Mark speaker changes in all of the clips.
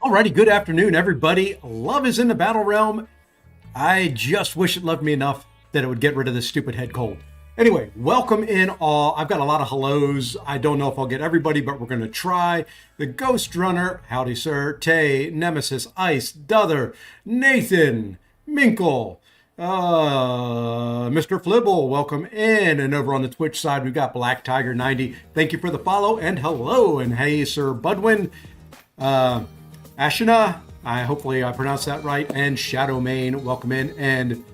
Speaker 1: Alrighty, good afternoon, everybody. Love is in the battle realm. I just wish it loved me enough that it would get rid of this stupid head cold. Anyway, welcome in all. I've got a lot of hellos. I don't know if I'll get everybody, but we're going to try. The Ghost Runner, howdy sir, Tay, Nemesis, Ice, Dother, Nathan, Minkle, Mr. Flibble, welcome in. And over on the Twitch side, we've got Black Tiger 90. Thank you for the follow and hello. And hey, Sir Budwin, Ashina, hopefully I pronounced that right, and Shadow Main, welcome in. And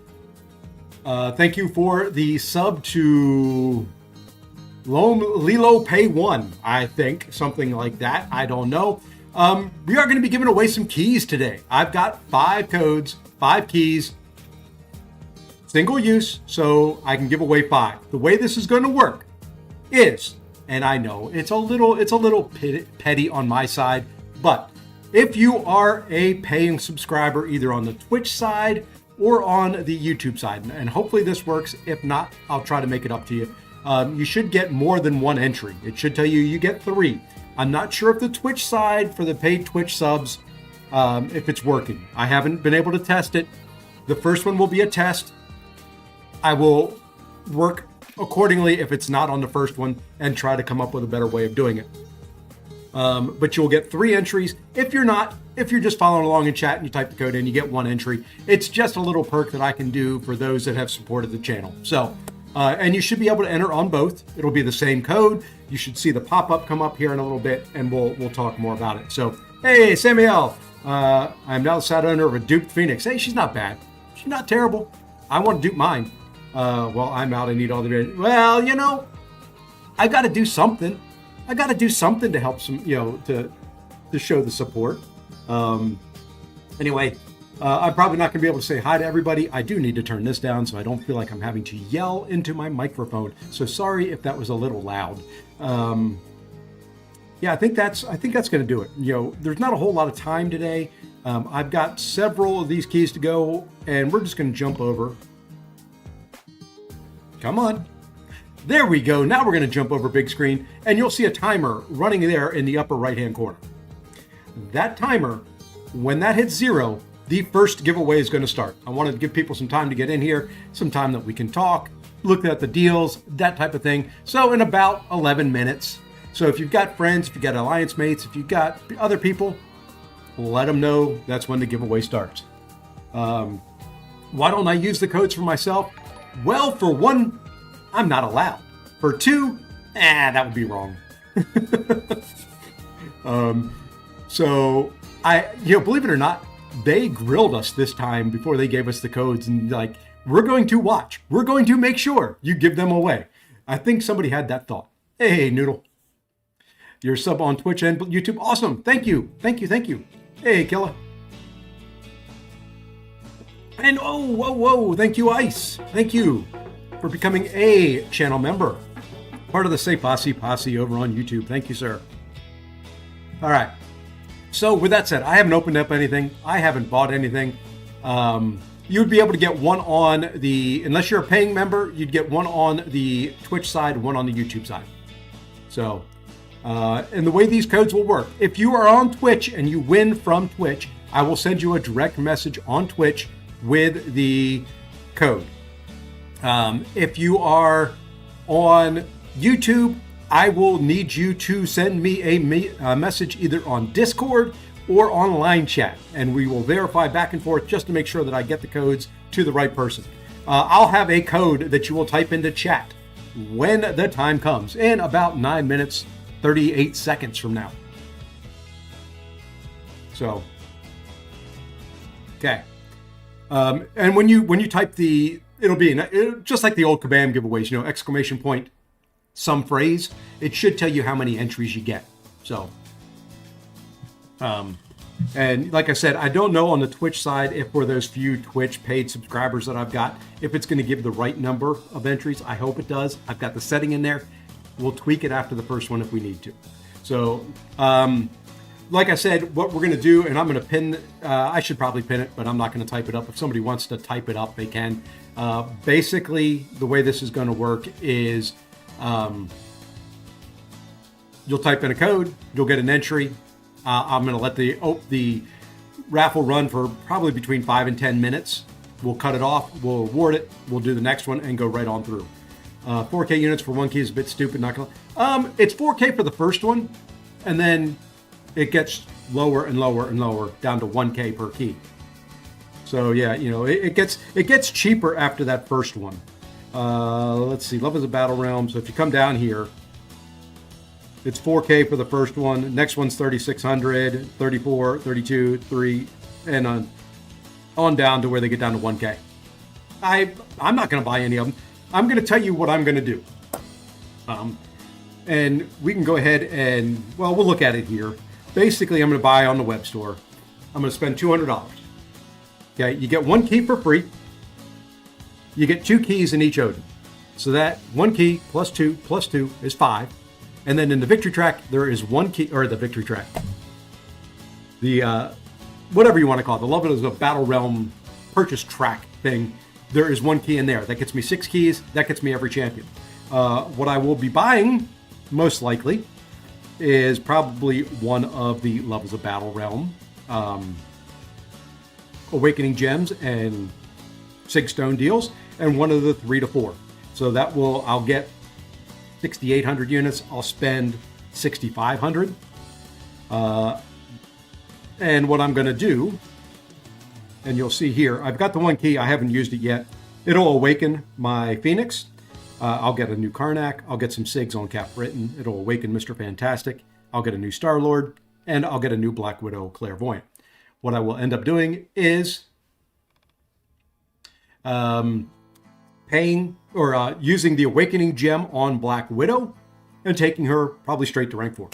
Speaker 1: thank you for the sub to Lilo Pay 1, I think, something like that. I don't know. We are going to be giving away some keys today. I've got 5 codes, 5 keys, single use, so I can give away 5. The way this is going to work is, and I know it's a little petty on my side, but if you are a paying subscriber, either on the Twitch side or on the YouTube side, and hopefully this works. If not, I'll try to make it up to you. You should get more than 1 entry. It should tell you you get 3. I'm not sure if the Twitch side for the paid Twitch subs, if it's working. I haven't been able to test it. The first one will be a test. I will work accordingly if it's not on the first one and try to come up with a better way of doing it. But you'll get 3 entries. If you're just following along in chat and you type the code in, you get 1 entry. It's just a little perk that I can do for those that have supported the channel. So, and you should be able to enter on both. It'll be the same code. You should see the pop-up come up here in a little bit, and we'll talk more about it. So, hey, Samuel, I'm now the sad owner of a duped Phoenix. Hey, she's not bad. She's not terrible. I want to dupe mine. Well, I'm out. I need all the... Well, you know, I got to do something. I got to do something to help some, to show the support. Anyway, I'm probably not going to be able to say hi to everybody. I do need to turn this down so I don't feel like I'm having to yell into my microphone. So sorry if that was a little loud. Yeah, I think that's going to do it. There's not a whole lot of time today. I've got several of these keys to go, and we're just going to jump over. Come on. There we go. Now we're going to jump over big screen, and you'll see a timer running there in the upper right-hand corner. That timer, when that hits 0, the first giveaway is going to start. I wanted to give people some time to get in here, some time that we can talk, look at the deals, that type of thing. So in about 11 minutes. So if you've got friends, if you've got alliance mates, if you've got other people, let them know that's when the giveaway starts. Why don't I use the codes for myself? Well, for 1, I'm not allowed. For 2, that would be wrong. So believe it or not, they grilled us this time before they gave us the codes, and like, we're going to watch. We're going to make sure you give them away. I think somebody had that thought. Hey, Noodle. Your sub on Twitch and YouTube. Awesome. Thank you. Thank you. Thank you. Hey, Killa. And whoa. Thank you, Ice. Thank you for becoming a channel member. Part of the Say Posse over on YouTube. Thank you, sir. All right. So with that said, I haven't opened up anything. I haven't bought anything. You'd be able to get 1 on unless you're a paying member, you'd get 1 on the Twitch side, 1 on the YouTube side. So, and the way these codes will work, if you are on Twitch and you win from Twitch, I will send you a direct message on Twitch with the code. If you are on YouTube, I will need you to send me a message either on Discord or on line chat, and we will verify back and forth just to make sure that I get the codes to the right person. I'll have a code that you will type into chat when the time comes, in about 9 minutes, 38 seconds from now. So, okay. And when you type it'll be just like the old Kabam giveaways, exclamation point, some phrase. It should tell you how many entries you get. So, and like I said, I don't know on the Twitch side if for those few Twitch paid subscribers that I've got, if it's going to give the right number of entries. I hope it does. I've got the setting in there. We'll tweak it after the first one if we need to. So, like I said, what we're going to do, and I'm going to pin, I should probably pin it, but I'm not going to type it up. If somebody wants to type it up, they can. Basically, the way this is going to work is you'll type in a code, you'll get an entry. I'm going to let the raffle run for probably between 5 and 10 minutes. We'll cut it off. We'll award it. We'll do the next one and go right on through. 4K units for 1 key is a bit stupid. Not gonna. It's 4K for the first one, and then it gets lower and lower and lower down to 1K per key. So yeah, it gets cheaper after that first one. Let's see. Love is a Battlerealm. So if you come down here, it's 4K for the first one. Next one's 3600, 34, 32, 3, and on down to where they get down to 1K. I'm not going to buy any of them. I'm going to tell you what I'm going to do. And we can go ahead and, we'll look at it here. Basically, I'm going to buy on the web store. I'm going to spend $200. Okay, you get 1 key for free. You get 2 keys in each Odin. So that 1 key plus 2 is 5. And then in the victory track, there is 1 key, or the victory track. The, whatever you want to call it, the Love is a Battlerealm purchase track thing. There is 1 key in there. That gets me 6 keys. That gets me every champion. What I will be buying, most likely, is probably one of the Levels of Battlerealm Awakening Gems and Sigstone deals, and one of the 3 to 4. So I'll get 6,800 units. I'll spend 6,500. And what I'm going to do, and you'll see here, I've got the 1 key. I haven't used it yet. It'll awaken my Phoenix. I'll get a new Karnak. I'll get some Sigs on Cap Britain. It'll awaken Mr. Fantastic. I'll get a new Star-Lord, and I'll get a new Black Widow Clairvoyant. What I will end up doing is paying or using the Awakening Gem on Black Widow and taking her probably straight to rank 4.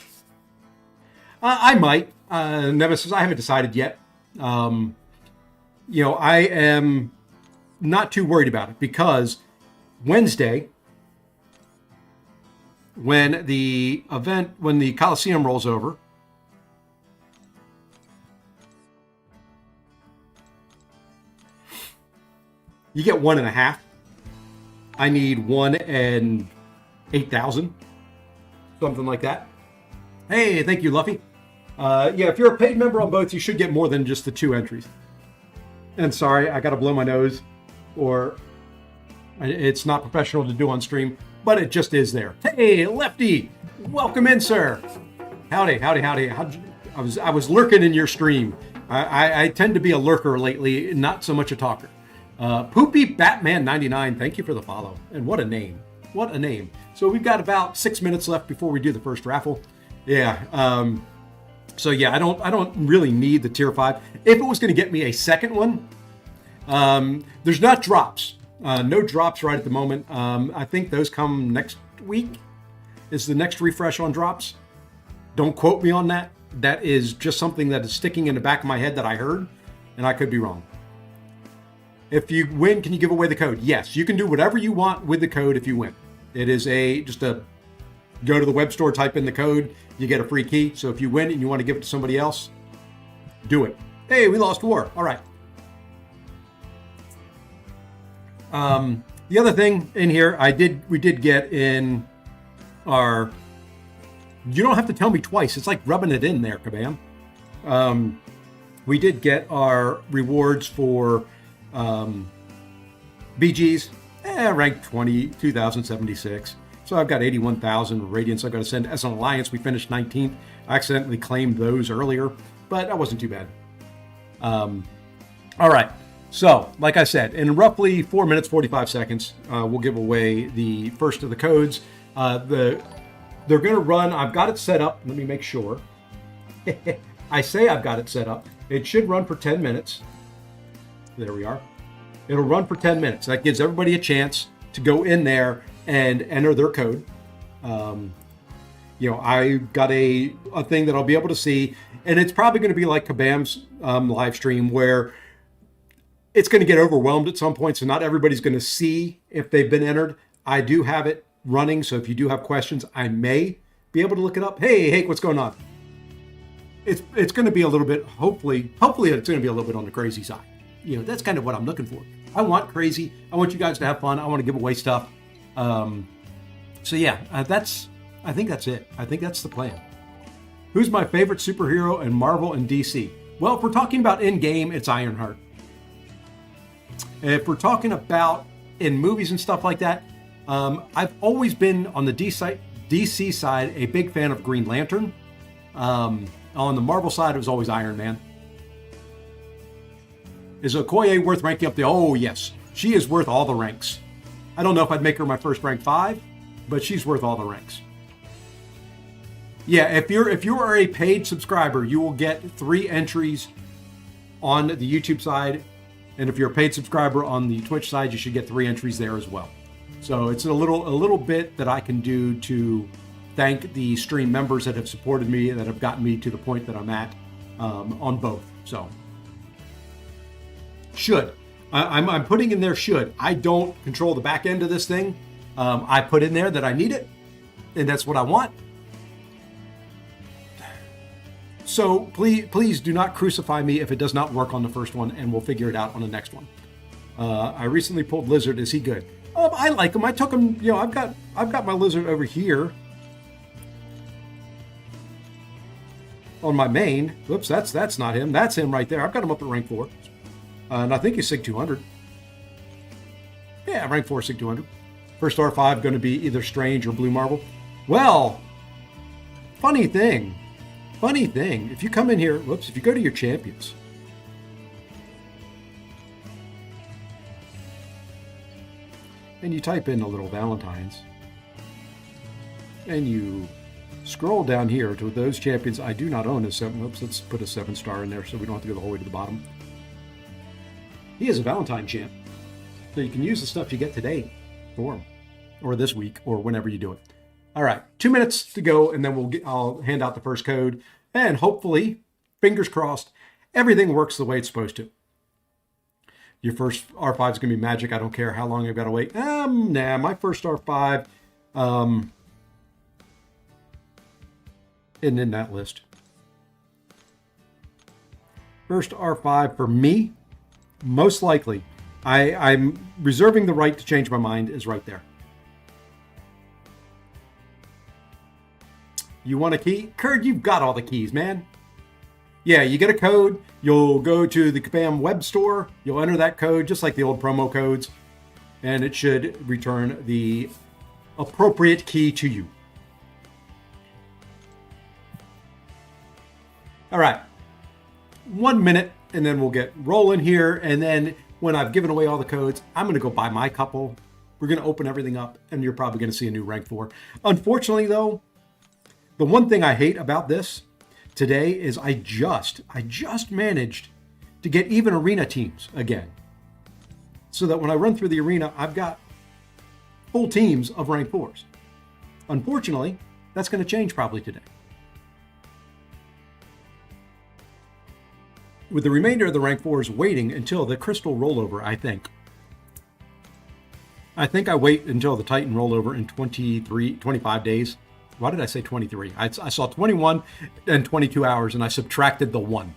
Speaker 1: I might. Nemesis, I haven't decided yet. I am not too worried about it because Wednesday, when the Coliseum rolls over, you get 1.5. I need 1 and 8,000, something like that. Hey, thank you, Luffy. If you're a paid member on both, you should get more than just the 2 entries. And sorry, I got to blow my nose, or it's not professional to do on stream, but it just is there. Hey, Lefty, welcome in, sir. Howdy. I was lurking in your stream. I tend to be a lurker lately, not so much a talker. Poopy Batman 99, thank you for the follow. And what a name. What a name. So we've got about 6 minutes left before we do the first raffle. Yeah. I don't really need the tier 5. If it was going to get me a second one, there's not drops. No drops right at the moment. I think those come next week. Is the next refresh on drops. Don't quote me on that. That is just something that is sticking in the back of my head that I heard, and I could be wrong. If you win, can you give away the code? Yes, you can do whatever you want with the code if you win. It is go to the web store, type in the code, you get a free key. So if you win and you want to give it to somebody else, do it. Hey, we lost war. All right. The other thing in here, we did get in our, you don't have to tell me twice. It's like rubbing it in there, Kabam. We did get our rewards for BGs, rank 20, 2076. So I've got 81,000 radiance I've got to send. As an alliance, we finished 19th. I accidentally claimed those earlier, but that wasn't too bad. All right. So, like I said, in roughly 4 minutes, 45 seconds, we'll give away the first of the codes. They're going to run, I've got it set up. Let me make sure. I say I've got it set up. It should run for 10 minutes. There we are. It'll run for 10 minutes. That gives everybody a chance to go in there and enter their code. I got a thing that I'll be able to see, and it's probably going to be like Kabam's live stream where it's going to get overwhelmed at some point, so not everybody's going to see if they've been entered. I do have it running, so if you do have questions, I may be able to look it up. Hey, what's going on? It's going to be a little bit, hopefully it's going to be a little bit on the crazy side. That's kind of what I'm looking for. I want crazy. I want you guys to have fun. I want to give away stuff. I think that's it. I think that's the plan. Who's my favorite superhero in Marvel and DC? Well, if we're talking about in-game, it's Ironheart. If we're talking about in movies and stuff like that, I've always been on the DC side a big fan of Green Lantern. On the Marvel side, it was always Iron Man. Is Okoye worth ranking up the? Oh yes, she is worth all the ranks. I don't know if I'd make her my first rank 5, but she's worth all the ranks. Yeah, if you are a paid subscriber, you will get 3 entries on the YouTube side, and if you're a paid subscriber on the Twitch side, you should get 3 entries there as well. So it's a little bit that I can do to thank the stream members that have supported me, that have gotten me to the point that I'm at on both. So should. I'm putting in there should. I don't control the back end of this thing. I put in there that I need it, and that's what I want. So please do not crucify me if it does not work on the first one, and we'll figure it out on the next one. I recently pulled Lizard. Is he good? I like him. I took him. You know, I've got my Lizard over here on my main. Whoops, that's not him. That's him right there. I've got him up at rank 4. And I think he's Sig 200. Yeah, rank 4, Sig 200. First R5 going to be either Strange or Blue Marble. Well, funny thing. If you come in here, if you go to your champions, and you type in a little Valentine's, and you scroll down here to those champions I do not own a 7. Oops, let's put a 7-star in there so we don't have to go the whole way to the bottom. He is a Valentine champ. So you can use the stuff you get today for him, or this week, or whenever you do it. All right, 2 minutes to go, and then I'll hand out the first code, and hopefully, fingers crossed, everything works the way it's supposed to. Your first R5 is going to be magic. I don't care how long I've got to wait. Nah, my first R5 isn't in that list. First R5 for me, most likely, I'm reserving the right to change my mind, is right there. You want a key? Kurt, you've got all the keys, man. Yeah, you get a code. You'll go to the Kabam web store. You'll enter that code, just like the old promo codes, and it should return the appropriate key to you. All right. 1 minute, and then we'll get rolling here. And then when I've given away all the codes, I'm going to go buy my couple. We're going to open everything up, and you're probably going to see a new rank 4. Unfortunately, though, the one thing I hate about this today is I just managed to get even arena teams again. So that when I run through the arena, I've got full teams of rank 4s. Unfortunately, that's going to change probably today. With the remainder of the rank 4s waiting until the crystal rollover, I think. I wait until the Titan rollover in 25 days. Why did I say 23? I saw 21 and 22 hours, and I subtracted the 1.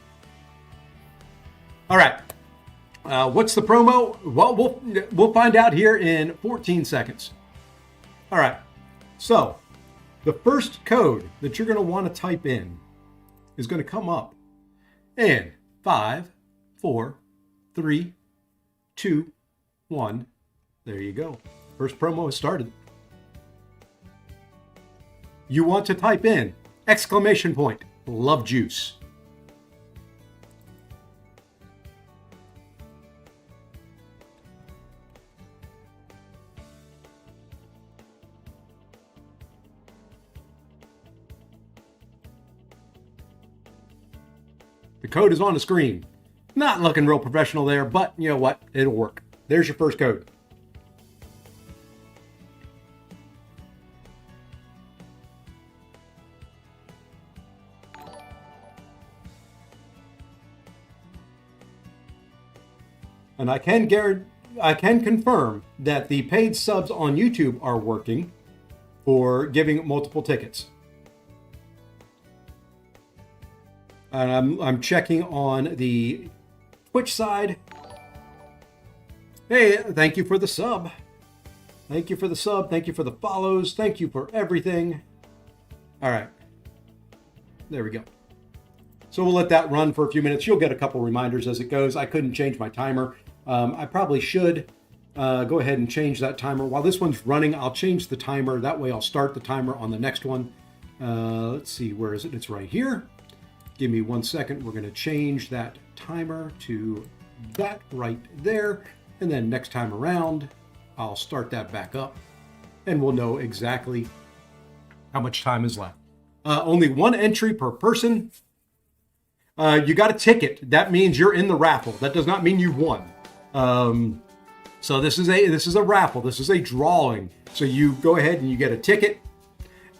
Speaker 1: All right. What's the promo? Well, we'll find out here in 14 seconds. All right. So the first code that you're going to want to type in is going to come up in 5, 4, 3, 2, 1. There you go. First promo has started. You want to type in exclamation point, love juice. The code is on the screen. Not looking real professional there, but you know what? It'll work. There's your first code. And I can confirm that the paid subs on YouTube are working for giving multiple tickets. And I'm checking on the Twitch side. Hey, thank you for the sub. Thank you for the sub. Thank you for the follows. Thank you for everything. All right. There we go. So we'll let that run for a few minutes. You'll get a couple reminders as it goes. I couldn't change my timer. I probably should go ahead and change that timer. While this one's running, I'll change the timer. That way I'll start the timer on the next one. Let's see, where is it? It's right here. Give me 1 second. We're going to change that timer to that right there. And then next time around, I'll start that back up and we'll know exactly how much time is left. Only 1 entry per person. You got a ticket. That means you're in the raffle. That does not mean you won. So this is a raffle. This is a drawing. So you go ahead and you get a ticket.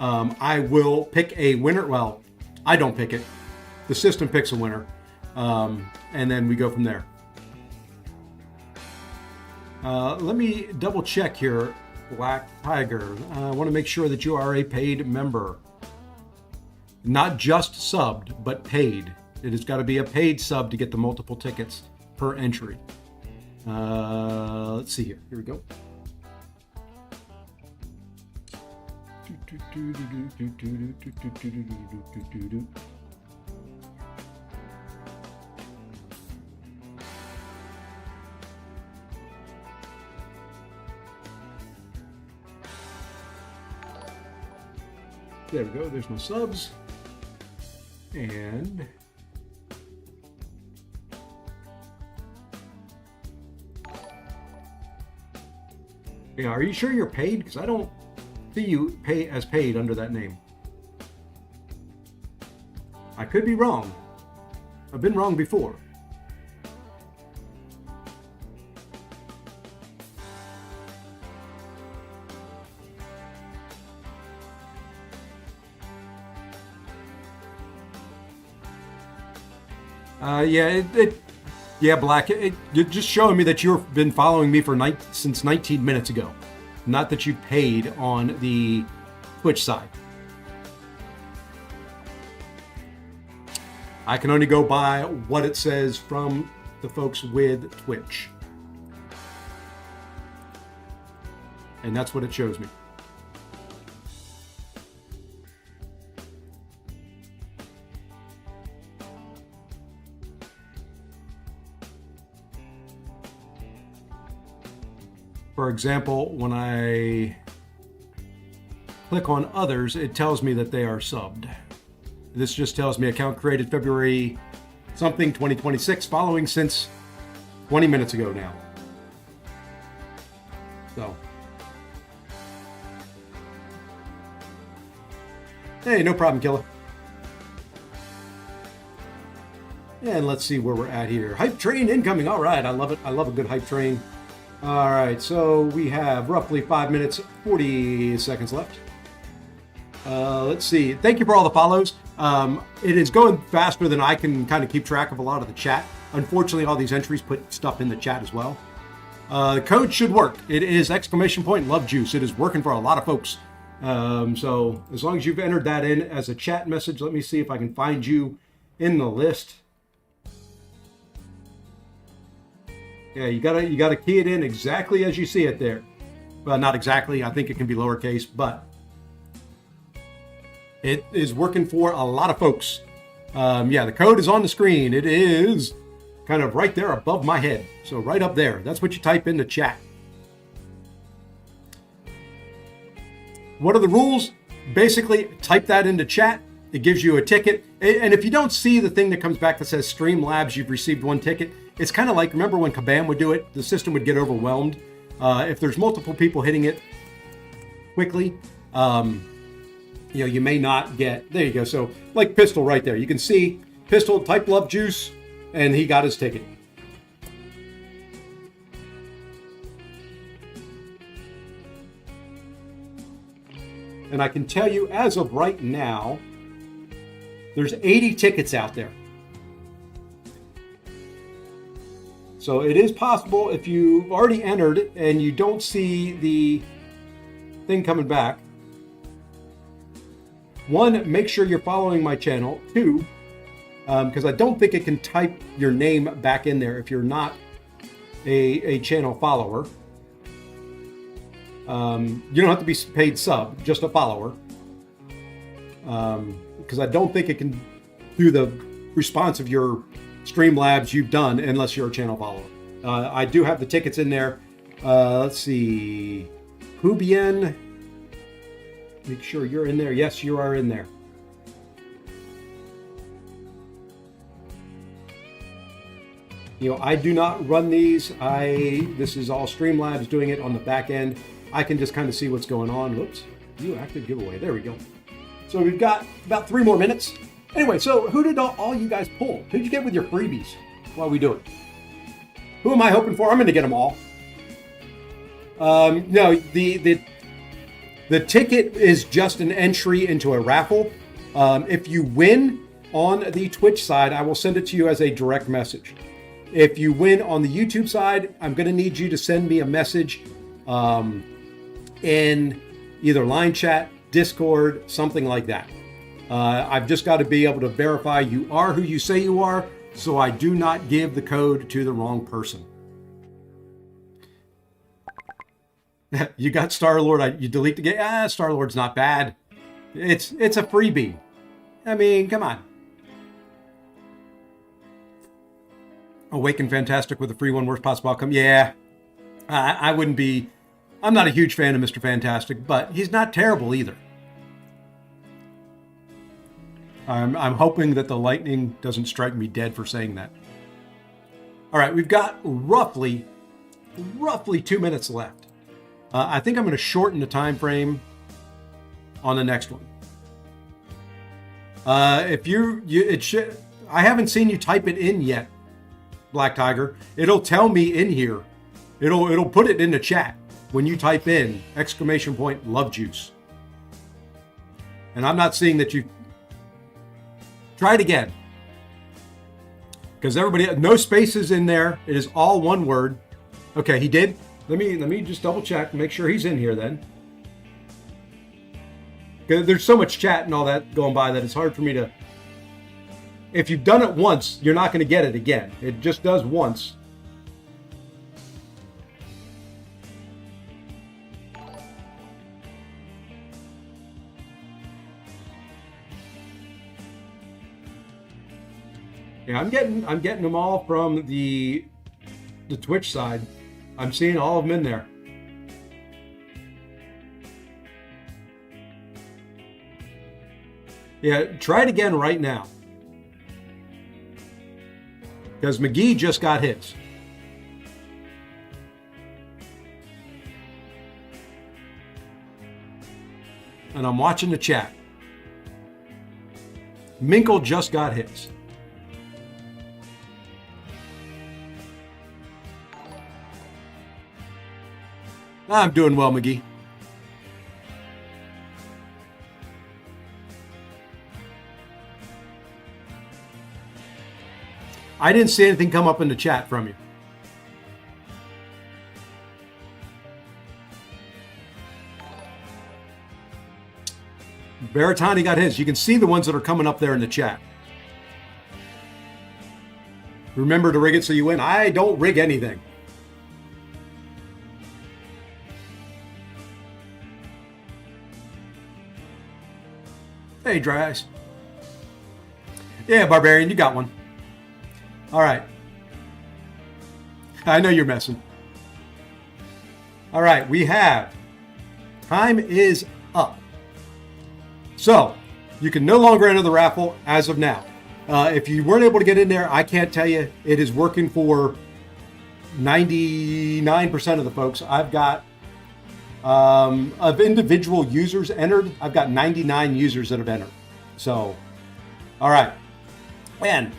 Speaker 1: I will pick a winner. Well, I don't pick it. The system picks a winner. And then we go from there. Let me double check here, Black Tiger. I want to make sure that you are a paid member. Not just subbed, but paid. It has got to be a paid sub to get the multiple tickets per entry. Let's see here. Here we go. There we go. There's my subs. And yeah, are you sure you're paid? Because I don't see you pay as paid under that name. I could be wrong. I've been wrong before. Yeah, Black. You're just showing me that you've been following me since 19 minutes ago, not that you paid on the Twitch side. I can only go by what it says from the folks with Twitch, and that's what it shows me. For example, when I click on others, it tells me that they are subbed. This just tells me account created February something 2026, following since 20 minutes ago now. So, hey, no problem, killer. And let's see where we're at here. Hype train incoming. All right, I love it. I love a good hype train. All right, so we have roughly 5 minutes, 40 seconds left. Let's see. Thank you for all the follows. It is going faster than I can kind of keep track of a lot of the chat. Unfortunately, all these entries put stuff in the chat as well. The code should work. It is !love juice. It is working for a lot of folks. So as long as you've entered that in as a chat message, let me see if I can find you in the list. Yeah, you gotta key it in exactly as you see it there. Well, not exactly. I think it can be lowercase, but it is working for a lot of folks. Yeah, the code is on the screen. It is kind of right there above my head. So right up there. That's what you type in the chat. What are the rules? Basically, type that into chat. It gives you a ticket. And if you don't see the thing that comes back that says Streamlabs, you've received 1 ticket, it's kind of like, remember when Kabam would do it? The system would get overwhelmed. If there's multiple people hitting it quickly, you may not get, there you go. So like Pistol right there, you can see Pistol type love juice and he got his ticket. And I can tell you as of right now, there's 80 tickets out there. So it is possible if you've already entered and you don't see the thing coming back. 1, make sure you're following my channel. 2, because I don't think it can type your name back in there if you're not a channel follower. You don't have to be paid sub, just a follower. because I don't think it can do the response of your Streamlabs you've done unless you're a channel follower. I do have the tickets in there. Let's see. Hubien. Make sure you're in there. Yes, you are in there. You know, I do not run these. This is all Streamlabs doing it on the back end. I can just kind of see what's going on. Whoops. View active giveaway. There we go. So we've got about 3 more minutes. Anyway, so who did all you guys pull? Who'd you get with your freebies while we do it? Who am I hoping for? I'm going to get them all. No, the ticket is just an entry into a raffle. If you win on the Twitch side, I will send it to you as a direct message. If you win on the YouTube side, I'm going to need you to send me a message in either line chat, Discord, something like that. I've just got to be able to verify you are who you say you are, so I do not give the code to the wrong person. You got Star-Lord. You delete the game. Star-Lord's not bad. It's a freebie. I mean, come on. Awaken Fantastic with a free one, worst possible outcome. Yeah, I wouldn't be. I'm not a huge fan of Mr. Fantastic, but he's not terrible either. I'm hoping that the lightning doesn't strike me dead for saying that. All right, we've got roughly 2 minutes left. I think I'm going to shorten the time frame on the next one. I haven't seen you type it in yet, Black Tiger. It'll tell me in here. It'll put it in the chat when you type in ! Love juice. And I'm not seeing that you. Try it again. Because everybody, no spaces in there. It is all one word. Okay, he did. Let me just double check and make sure he's in here then. Because there's so much chat and all that going by that it's hard for me to. If you've done it once, you're not going to get it again. It just does once. Yeah, I'm getting them all from the Twitch side. I'm seeing all of them in there. Yeah, try it again right now. Because McGee just got his. And I'm watching the chat. Minkle just got his. I'm doing well, McGee. I didn't see anything come up in the chat from you. Baratani got his. You can see the ones that are coming up there in the chat. Remember to rig it so you win. I don't rig anything. Hey, Dry Ice. Yeah, Barbarian, you got one. All right. I know you're messing. All right, we have. Time is up. So, you can no longer enter the raffle as of now. If you weren't able to get in there, I can't tell you. It is working for 99% of the folks. I've got of individual users entered, I've got 99 users that have entered. So, all right. And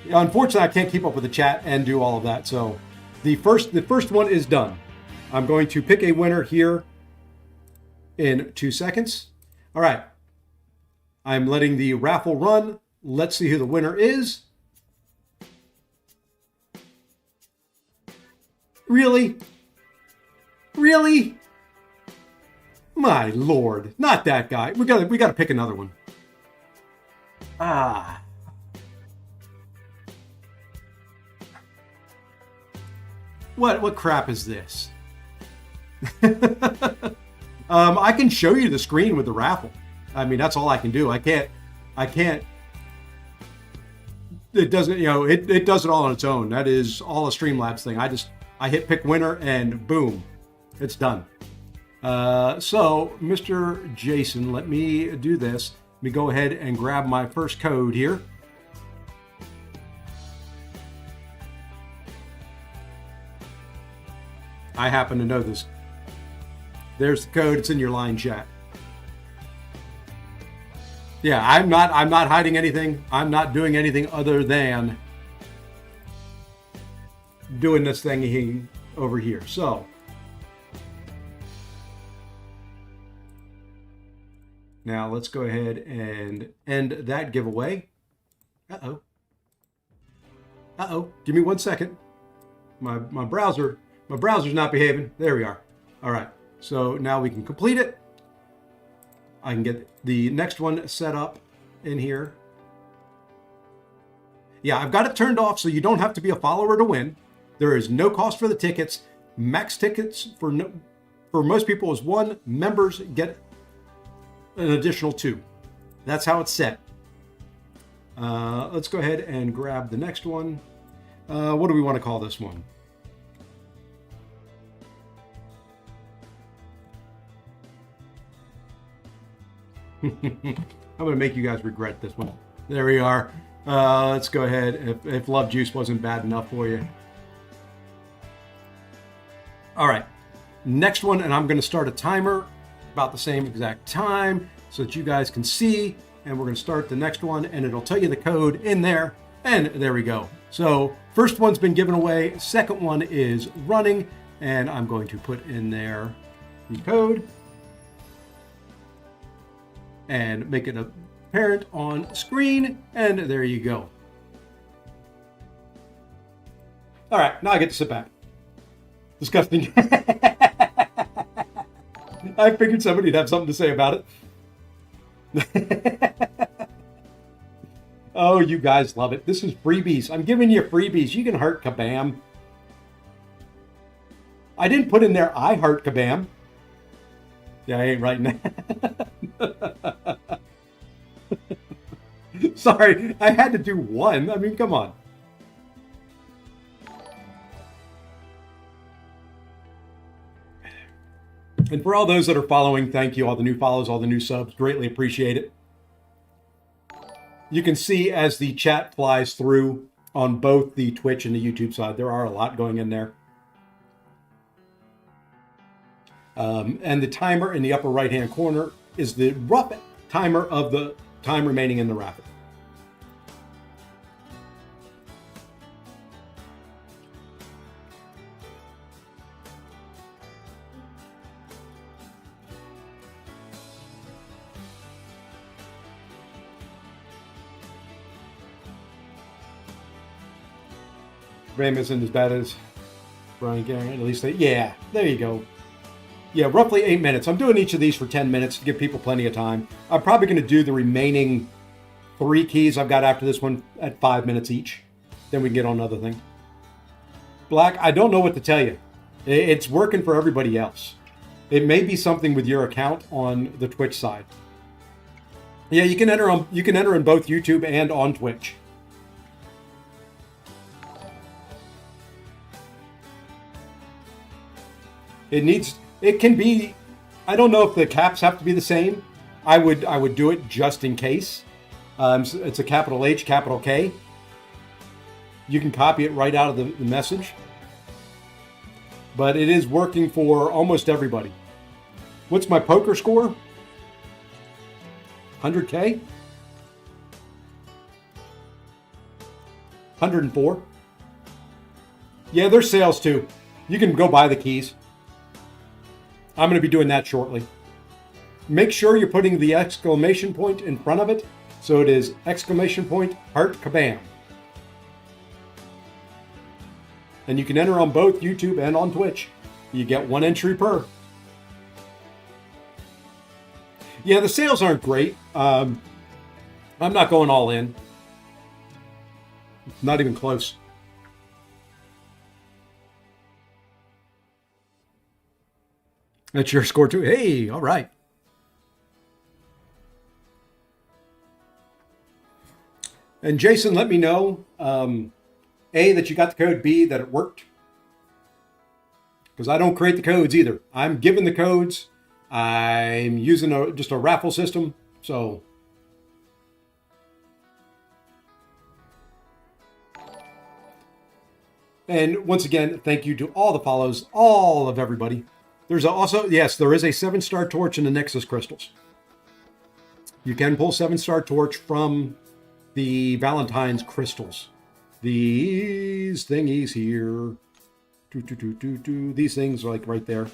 Speaker 1: unfortunately, I can't keep up with the chat and do all of that. So the first one is done. I'm going to pick a winner here in 2 seconds. All right. I'm letting the raffle run. Let's see who the winner is. Really? Really? My lord, not that guy. We gotta pick another one. What crap is this? I can show you the screen with the raffle. I mean, that's all I can do. I can't, it doesn't, it does it all on its own. That is all a Streamlabs thing. I hit pick winner and boom, it's done. So Mr. Jason, let me do this. Let me go ahead and grab my first code here. I happen to know this. There's the code. It's in your line chat. Yeah, I'm not hiding anything. I'm not doing anything other than doing this thing over here. So now let's go ahead and end that giveaway. Uh-oh. Give me 1 second. My browser's not behaving. There we are. All right. So now we can complete it. I can get the next one set up in here. Yeah, I've got it turned off so you don't have to be a follower to win. There is no cost for the tickets. Max tickets for most people is 1. Members get an additional 2. That's how it's set. Let's go ahead and grab the next one. What do we want to call this one? I'm going to make you guys regret this one. There we are. Let's go ahead. If Love Juice wasn't bad enough for you. All right. Next one, and I'm going to start a timer about the same exact time so that you guys can see. And we're going to start the next one, and it'll tell you the code in there. And there we go. So first one's been given away. Second one is running, and I'm going to put in there the code and make it apparent on screen, and there you go. All right, now I get to sit back. Disgusting. I figured somebody'd have something to say about it. Oh, you guys love it. This is freebies. I'm giving you freebies. You can heart kabam. I didn't put in there I heart kabam. Yeah, I ain't writing that. Sorry, I had to do one. I mean, come on. And for all those that are following, thank you. All the new follows, all the new subs. Greatly appreciate it. You can see as the chat flies through on both the Twitch and the YouTube side, there are a lot going in there. And the timer in the upper right-hand corner is the rough timer of the time remaining in the raffle. Ram isn't as bad as Brian Garrett, at least yeah, there you go. Yeah, roughly 8 minutes. I'm doing each of these for 10 minutes to give people plenty of time. I'm probably going to do the remaining 3 keys I've got after this one at 5 minutes each. Then we can get on another thing. Black, I don't know what to tell you. It's working for everybody else. It may be something with your account on the Twitch side. Yeah, you can enter in both YouTube and on Twitch. It can be, I don't know if the caps have to be the same. I would do it just in case. It's a capital H, capital K. You can copy it right out of the message. But it is working for almost everybody. What's my poker score? 100K? 104? Yeah, there's sales too. You can go buy the keys. I'm going to be doing that shortly. Make sure you're putting the exclamation point in front of it. So it is exclamation point heart kabam. And you can enter on both YouTube and on Twitch. You get 1 entry per. Yeah, the sales aren't great. I'm not going all in. Not even close. That's your score too. Hey, all right. And Jason, let me know, A, that you got the code, B, that it worked. Because I don't create the codes either. I'm given the codes. I'm using just a raffle system. So, and once again, thank you to all the follows, all of everybody. There's also, yes, there is a 7-star torch in the Nexus crystals. You can pull 7-star torch from the Valentine's crystals. These thingies here. These things are like right there.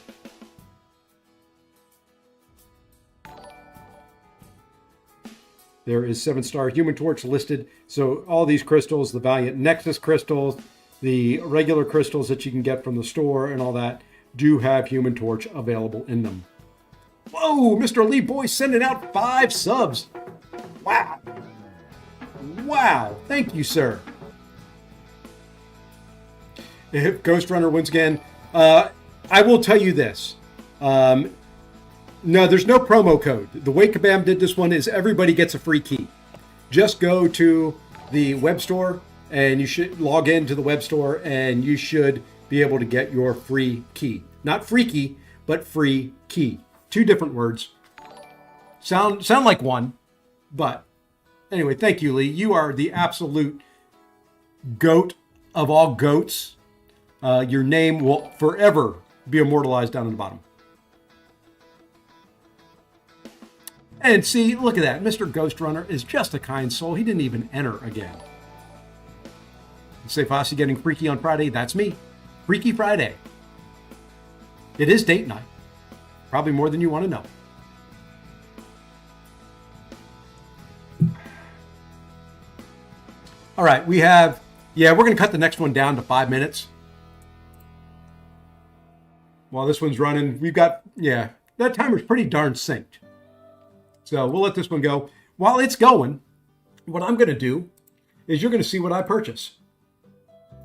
Speaker 1: There is 7-star Human Torch listed. So all these crystals, the Valiant Nexus crystals, the regular crystals that you can get from the store and all that, do have Human Torch available in them. Whoa, Mr. Lee Boy sending out 5 subs. Wow. Wow. Thank you, sir. If Ghost Runner wins again, I will tell you this. No, there's no promo code. The way Kabam did this one is everybody gets a free key. Just go to the web store and you should log into the web store and you should be able to get your free key. Not freaky, but free key. 2 different words. Sound like one, but anyway, thank you, Lee. You are the absolute goat of all goats. Your name will forever be immortalized down at the bottom. And see, look at that. Mr. Ghost Runner is just a kind soul. He didn't even enter again. You say, Fossey getting freaky on Friday? That's me. Freaky Friday. It is date night. Probably more than you want to know. All right, we have, we're going to cut the next one down to 5 minutes. While this one's running, we've got, that timer's pretty darn synced. So we'll let this one go. While it's going, what I'm going to do is you're going to see what I purchase.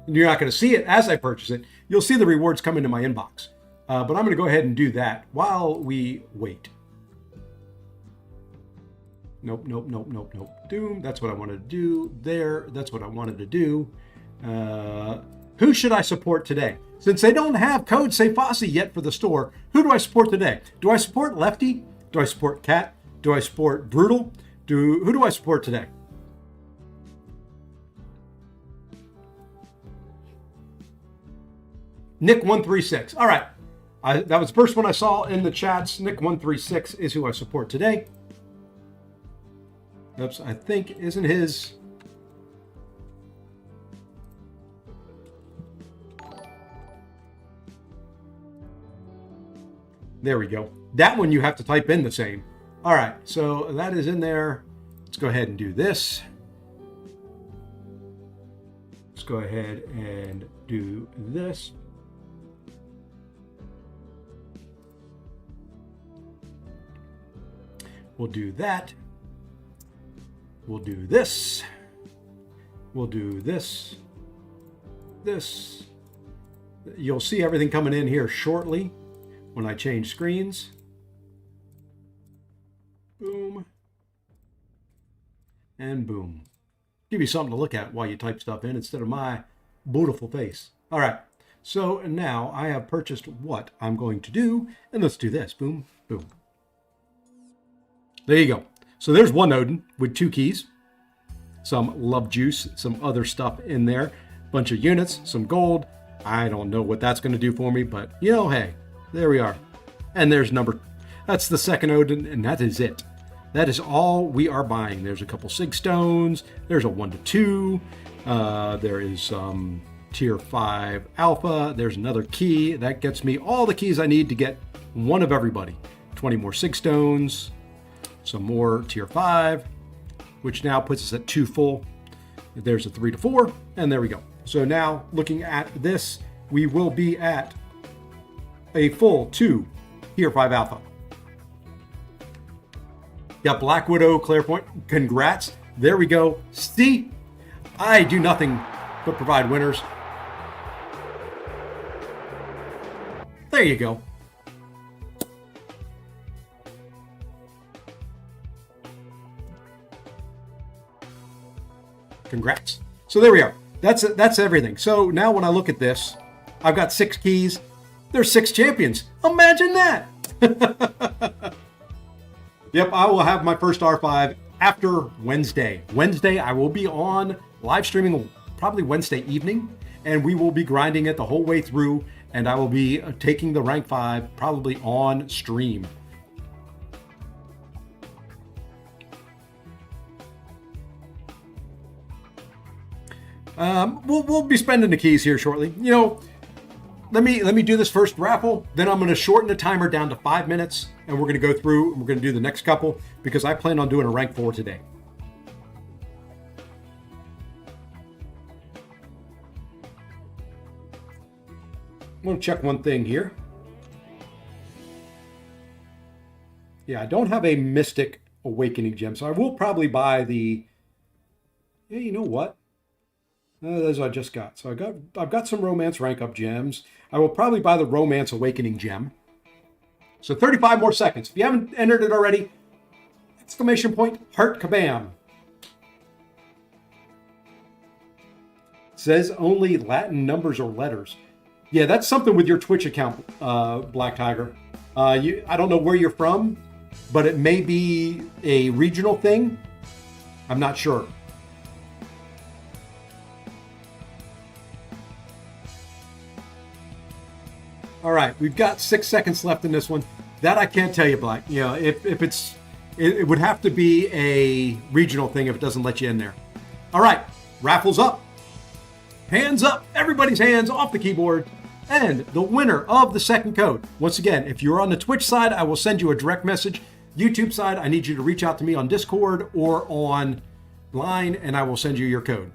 Speaker 1: And you're not going to see it as I purchase it. You'll see the rewards come into my inbox. But I'm going to go ahead and do that while we wait. Nope. Doom, that's what I wanted to do. There, that's what I wanted to do. Who should I support today? Since they don't have code Say Fossey yet for the store, who do I support today? Do I support Lefty? Do I support Cat? Do I support Brutal? Who do I support today? Nick136. All right. That was the first one I saw in the chats. Nick136 is who I support today. Oops, I think isn't his... There we go. That one you have to type in the same. All right, so that is in there. Let's go ahead and do this. Let's go ahead and do this. We'll do that. We'll do this. We'll do this. This. You'll see everything coming in here shortly when I change screens. Boom. And boom. Give you something to look at while you type stuff in instead of my beautiful face. All right. So now I have purchased what I'm going to do. And let's do this. Boom, boom. There you go. So there's one Odin with 2 keys, some love juice, some other stuff in there, bunch of units, some gold. I don't know what that's going to do for me, but hey, there we are. And there's that's the second Odin, and that is it. That is all we are buying. There's a couple Sig Stones. There's a 1-2. There is some tier 5 alpha. There's another key. That gets me all the keys I need to get one of everybody. 20 more Sig Stones. Some more tier 5, which now puts us at 2 full. There's a 3-4, and there we go. So now looking at this, we will be at a full 2 tier 5 alpha. Got Black Widow, Clairpoint. Congrats. There we go. See, I do nothing but provide winners. There you go. Congrats. So there we are. That's everything. So now when I look at this, I've got 6 keys. There's 6 champions. Imagine that. Yep, I will have my first R5 after Wednesday. Wednesday, I will be on live streaming probably Wednesday evening, and we will be grinding it the whole way through, and I will be taking the rank 5 probably on stream. We'll be spending the keys here shortly. You know, let me do this first raffle, then I'm going to shorten the timer down to 5 minutes, and we're going to go through and we're going to do the next couple because I plan on doing a rank 4 today. I'm going to check one thing here. Yeah, I don't have a Mystic Awakening gem, so I will probably buy the... Yeah, you know what? Those I just got. So I've got some Romance rank up gems. I will probably buy the Romance Awakening gem. So 35 more seconds. If you haven't entered it already, exclamation point, heart kabam. It says only Latin numbers or letters. Yeah, that's something with your Twitch account, Black Tiger. I don't know where you're from, but it may be a regional thing. I'm not sure. All right, we've got 6 seconds left in this one. That I can't tell you, Black. You know, if it's, it would have to be a regional thing if it doesn't let you in there. All right, raffles up. Hands up, everybody's hands off the keyboard. And the winner of the second code. Once again, if you're on the Twitch side, I will send you a direct message. YouTube side, I need you to reach out to me on Discord or on line, and I will send you your code.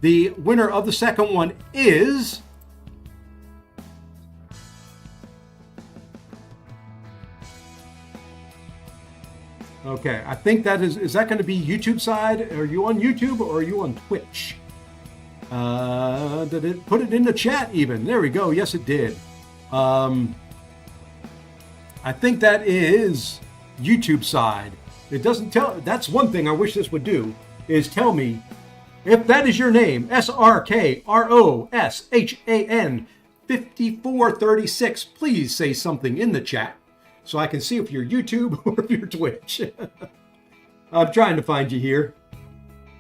Speaker 1: The winner of the second one is... Okay, I think that is that going to be YouTube side? Are you on YouTube or are you on Twitch? Did it put it in the chat even? There we go. Yes, it did. I think that is YouTube side. It doesn't tell. That's one thing I wish this would do, is tell me if that is your name, SRKROSHAN 5436. Please say something in the chat so I can see if you're YouTube or if you're Twitch. I'm trying to find you here.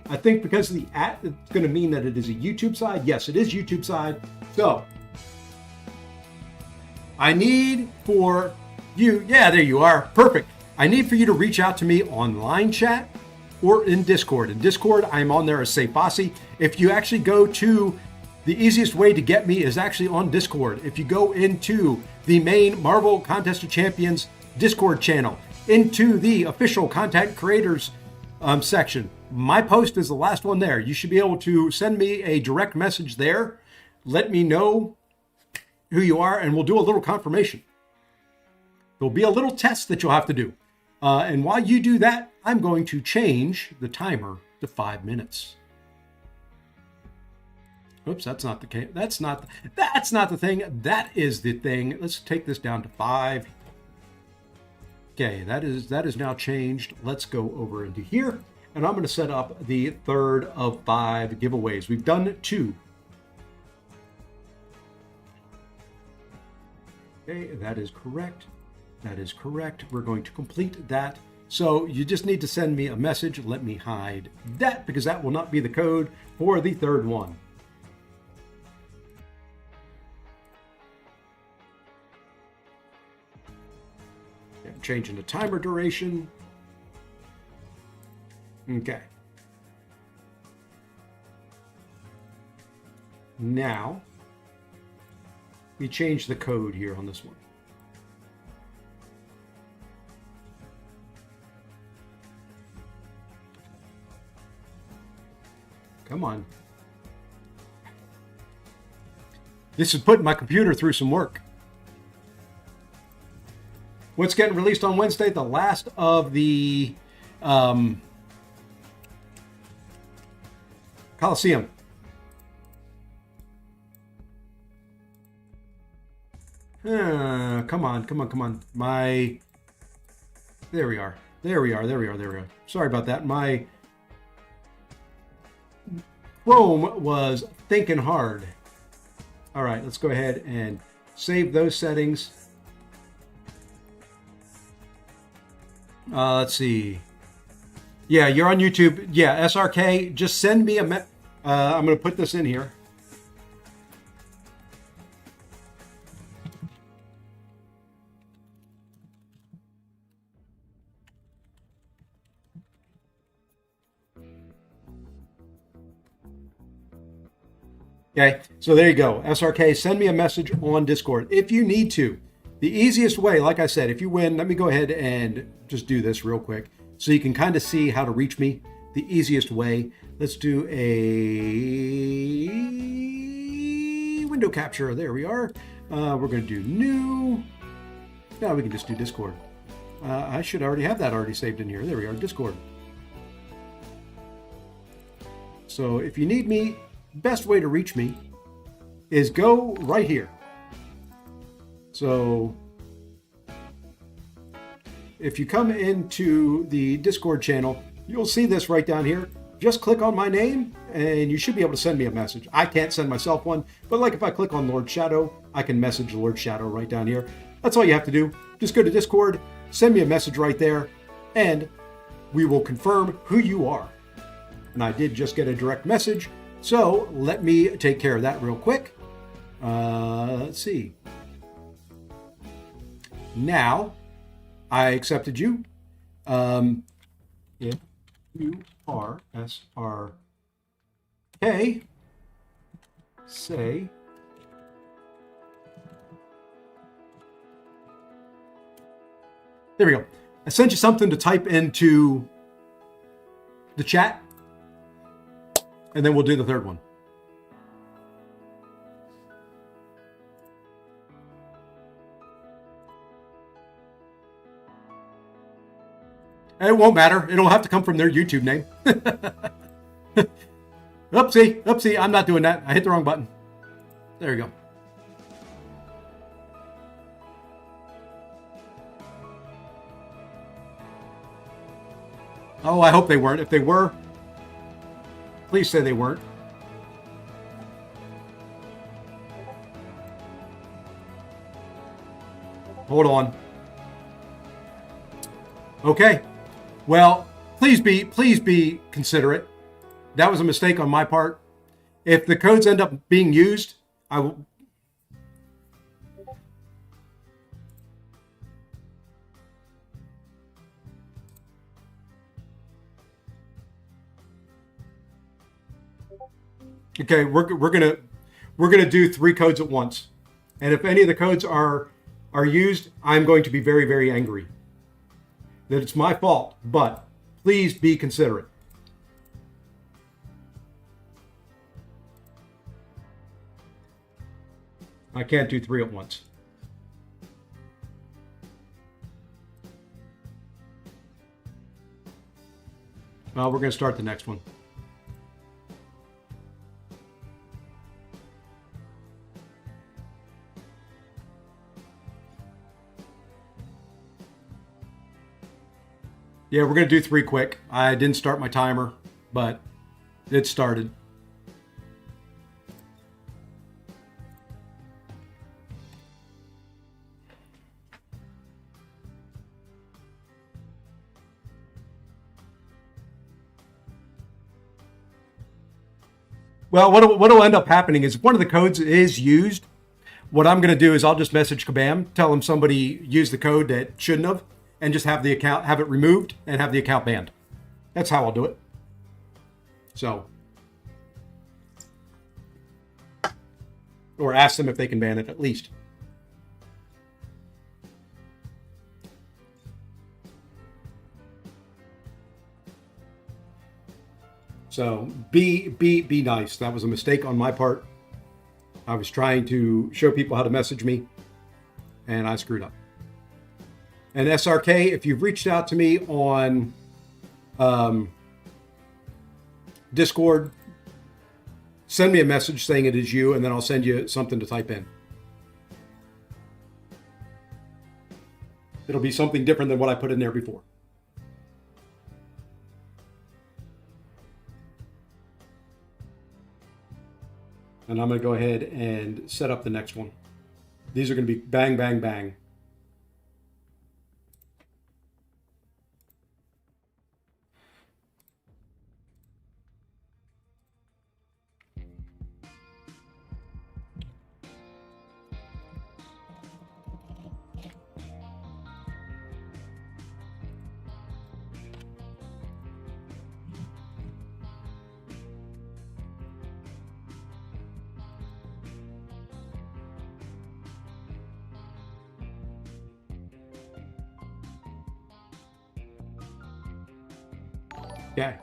Speaker 1: I think because of the @ it's going to mean that it is a YouTube side. Yes, it is YouTube side. So I need for you, yeah, there you are. Perfect. I need for you to reach out to me online chat or in Discord. In Discord, I'm on there as Safasi. If you actually go to, the easiest way to get me is actually on Discord. If you go into the main Marvel Contest of Champions Discord channel, into the official content creators section, my post is the last one there. You should be able to send me a direct message there. Let me know who you are, and we'll do a little confirmation. There'll be a little test that you'll have to do. And while you do that, I'm going to change the timer to 5 minutes. Oops, that's not the case. That's not the thing. That is the thing. Let's take this down to 5. Okay, that is now changed. Let's go over into here, and I'm going to set up the third of 5 giveaways. We've done 2. Okay, that is correct. That is correct. We're going to complete that. So you just need to send me a message. Let me hide that because that will not be the code for the third one. Okay, I'm changing the timer duration. Okay. Now, we change the code here on this one. Come on. This is putting my computer through some work. What's getting released on Wednesday? The last of the Coliseum. Come on. There we are. Sorry about that. Chrome was thinking hard. All right, let's go ahead and save those settings. Let's see. Yeah, you're on YouTube. Yeah, SRK, just send me a I'm going to put this in here. Okay, so there you go. SRK, send me a message on Discord if you need to. The easiest way, like I said, if you win, let me go ahead and just do this real quick so you can kind of see how to reach me. The easiest way, let's do a window capture. There we are. We're going to do new. Now we can just do Discord. I should already have that already saved in here. There we are, Discord. So if you need me, best way to reach me is go right here. So if you come into the Discord channel, you'll see this right down here. Just click on my name and you should be able to send me a message. I can't send myself one, but like if I click on Lord Shadow, I can message Lord Shadow right down here. That's all you have to do. Just go to Discord, send me a message right there, and we will confirm who you are. And I did just get a direct message, so let me take care of that real quick. Let's see. Now, I accepted you. If you are SRK, say there we go. I sent you something to type into the chat, and then we'll do the third one. It won't matter. It'll have to come from their YouTube name. Oopsie, I'm not doing that. I hit the wrong button. There we go. Oh, I hope they weren't. If they were, please say they weren't. Hold on. Okay. Well, please be considerate. That was a mistake on my part. If the codes end up being used, I will. Okay, we're gonna do 3 codes at once, and if any of the codes are used, I'm going to be very, very angry. That it's my fault, but please be considerate. I can't do 3 at once. We're going to start the next one. Yeah, we're going to do 3 quick. I didn't start my timer, but it started. Well, what'll end up happening is if one of the codes is used, what I'm going to do is I'll just message Kabam, tell him somebody used the code that shouldn't have, and just have the account, have it removed and have the account banned. That's how I'll do it. So, or ask them if they can ban it at least. So be nice. That was a mistake on my part. I was trying to show people how to message me, and I screwed up. And SRK, if you've reached out to me on Discord, send me a message saying it is you, and then I'll send you something to type in. It'll be something different than what I put in there before. And I'm going to go ahead and set up the next one. These are going to be bang, bang, bang. Okay.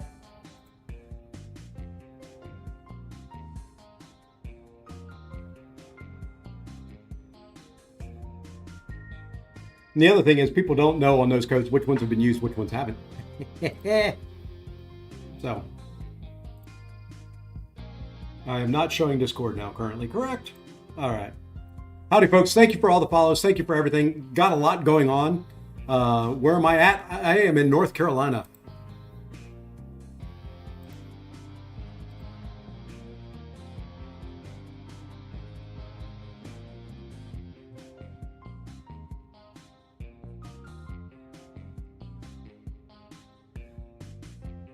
Speaker 1: And the other thing is people don't know on those codes which ones have been used, which ones haven't. So I am not showing Discord now currently, correct? All right. Howdy, folks. Thank you for all the follows. Thank you for everything. Got a lot going on. Where am I at? I am in North Carolina.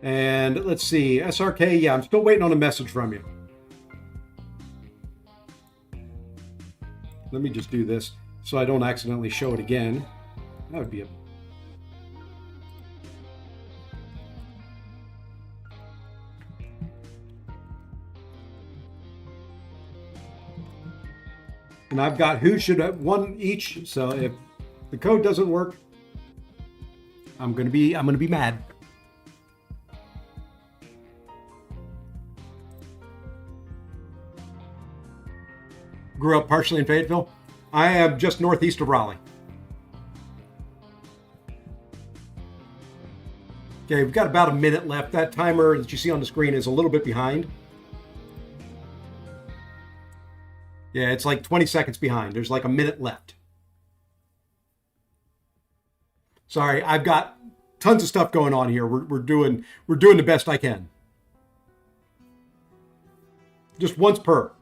Speaker 1: And let's see, SRK, yeah, I'm still waiting on a message from you. Let me just do this so I don't accidentally show it again. That would be a... And I've got who should have one each, so if the code doesn't work, I'm gonna be mad. Grew up partially in Fayetteville. I am just northeast of Raleigh. Okay, we've got about a minute left. That timer that you see on the screen is a little bit behind. Yeah, it's like 20 seconds behind. There's like a minute left. Sorry, I've got tons of stuff going on here. We're doing the best I can. Just once per.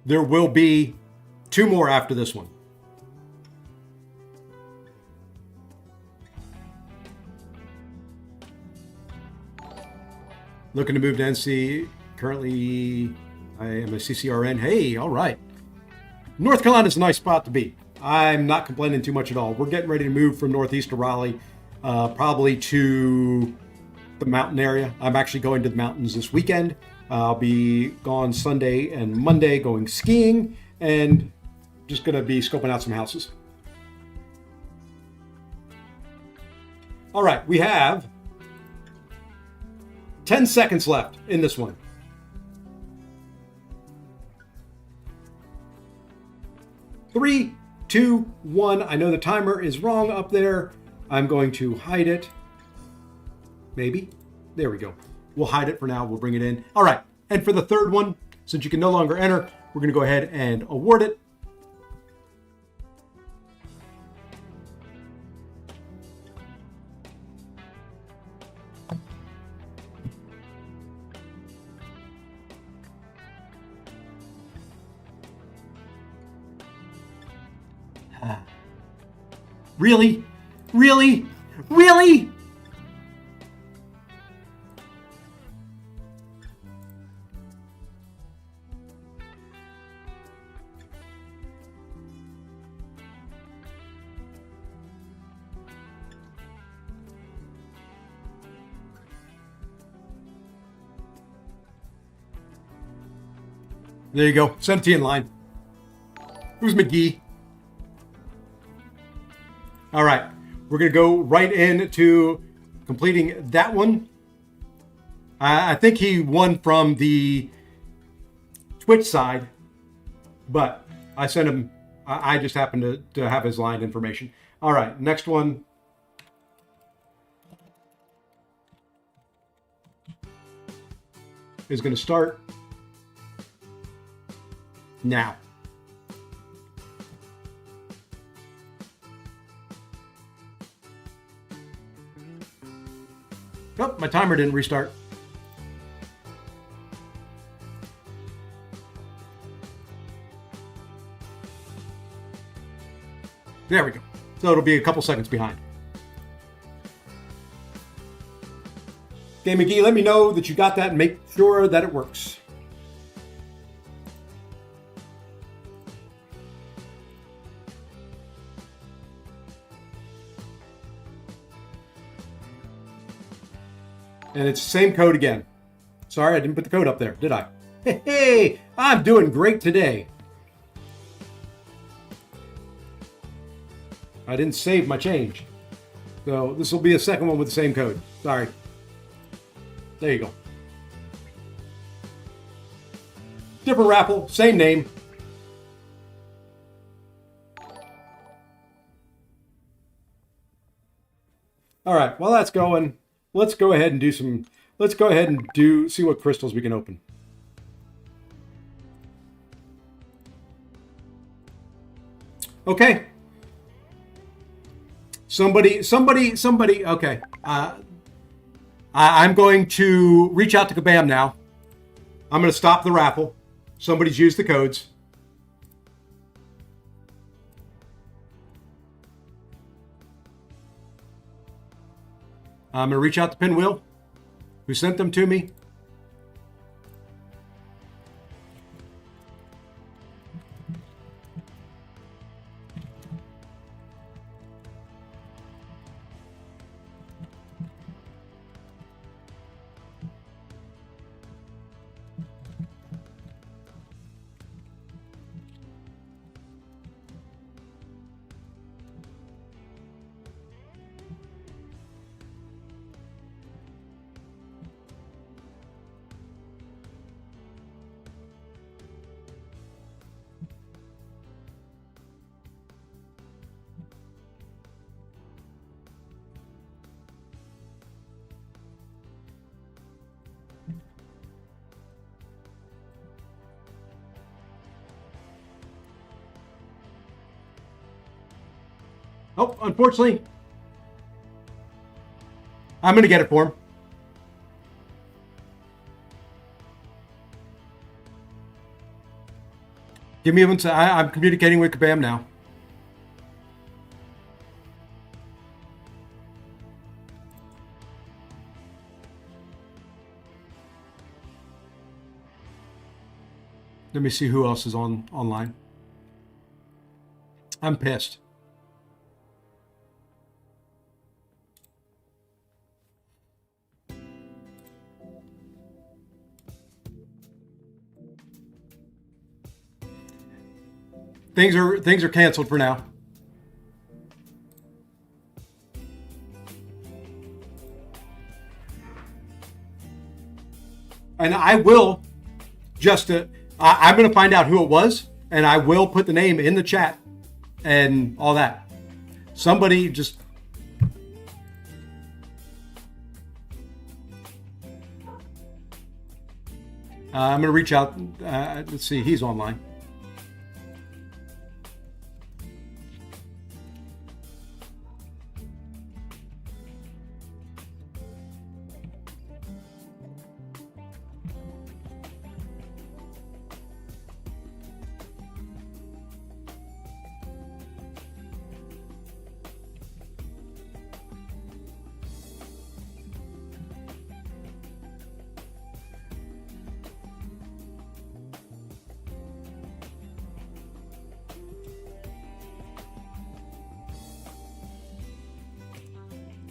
Speaker 1: There will be 2 more after this one. Looking to move to NC. Currently, I am a CCRN. Hey, all right. North Carolina is a nice spot to be. I'm not complaining too much at all. We're getting ready to move from northeast to Raleigh, probably to the mountain area. I'm actually going to the mountains this weekend. I'll be gone Sunday and Monday going skiing and just going to be scoping out some houses. All right, we have 10 seconds left in this one. 3, 2, 1. I know the timer is wrong up there. I'm going to hide it. Maybe. There we go. We'll hide it for now. We'll bring it in. All right. And for the third one, since you can no longer enter, we're going to go ahead and award it. Really? Really? Really? There you go. 17 in line. Who's McGee? All right. We're going to go right into completing that one. I think he won from the Twitch side, but I sent him. I just happened to have his line information. All right. Next one. Is going to start now. Oh, my timer didn't restart. There we go. So it'll be a couple seconds behind. Okay, McGee, let me know that you got that and make sure that it works. And it's the same code again. Sorry, I didn't put the code up there, did I? Hey, I'm doing great today. I didn't save my change. So this will be a second one with the same code. Sorry. There you go. Different Raffle, same name. All right, while that's going, let's go ahead and see what crystals we can open. Okay. Somebody, okay. I'm going to reach out to Kabam now. I'm going to stop the raffle. Somebody's used the codes. I'm going to reach out to Pinwheel, who sent them to me. Oh, unfortunately, I'm going to get it for him. Give me one second. I'm communicating with Kabam now. Let me see who else is online. I'm pissed. Things are canceled for now. And I will just I'm going to find out who it was, and I will put the name in the chat and all that. Somebody just I'm going to reach out. Let's see, he's online.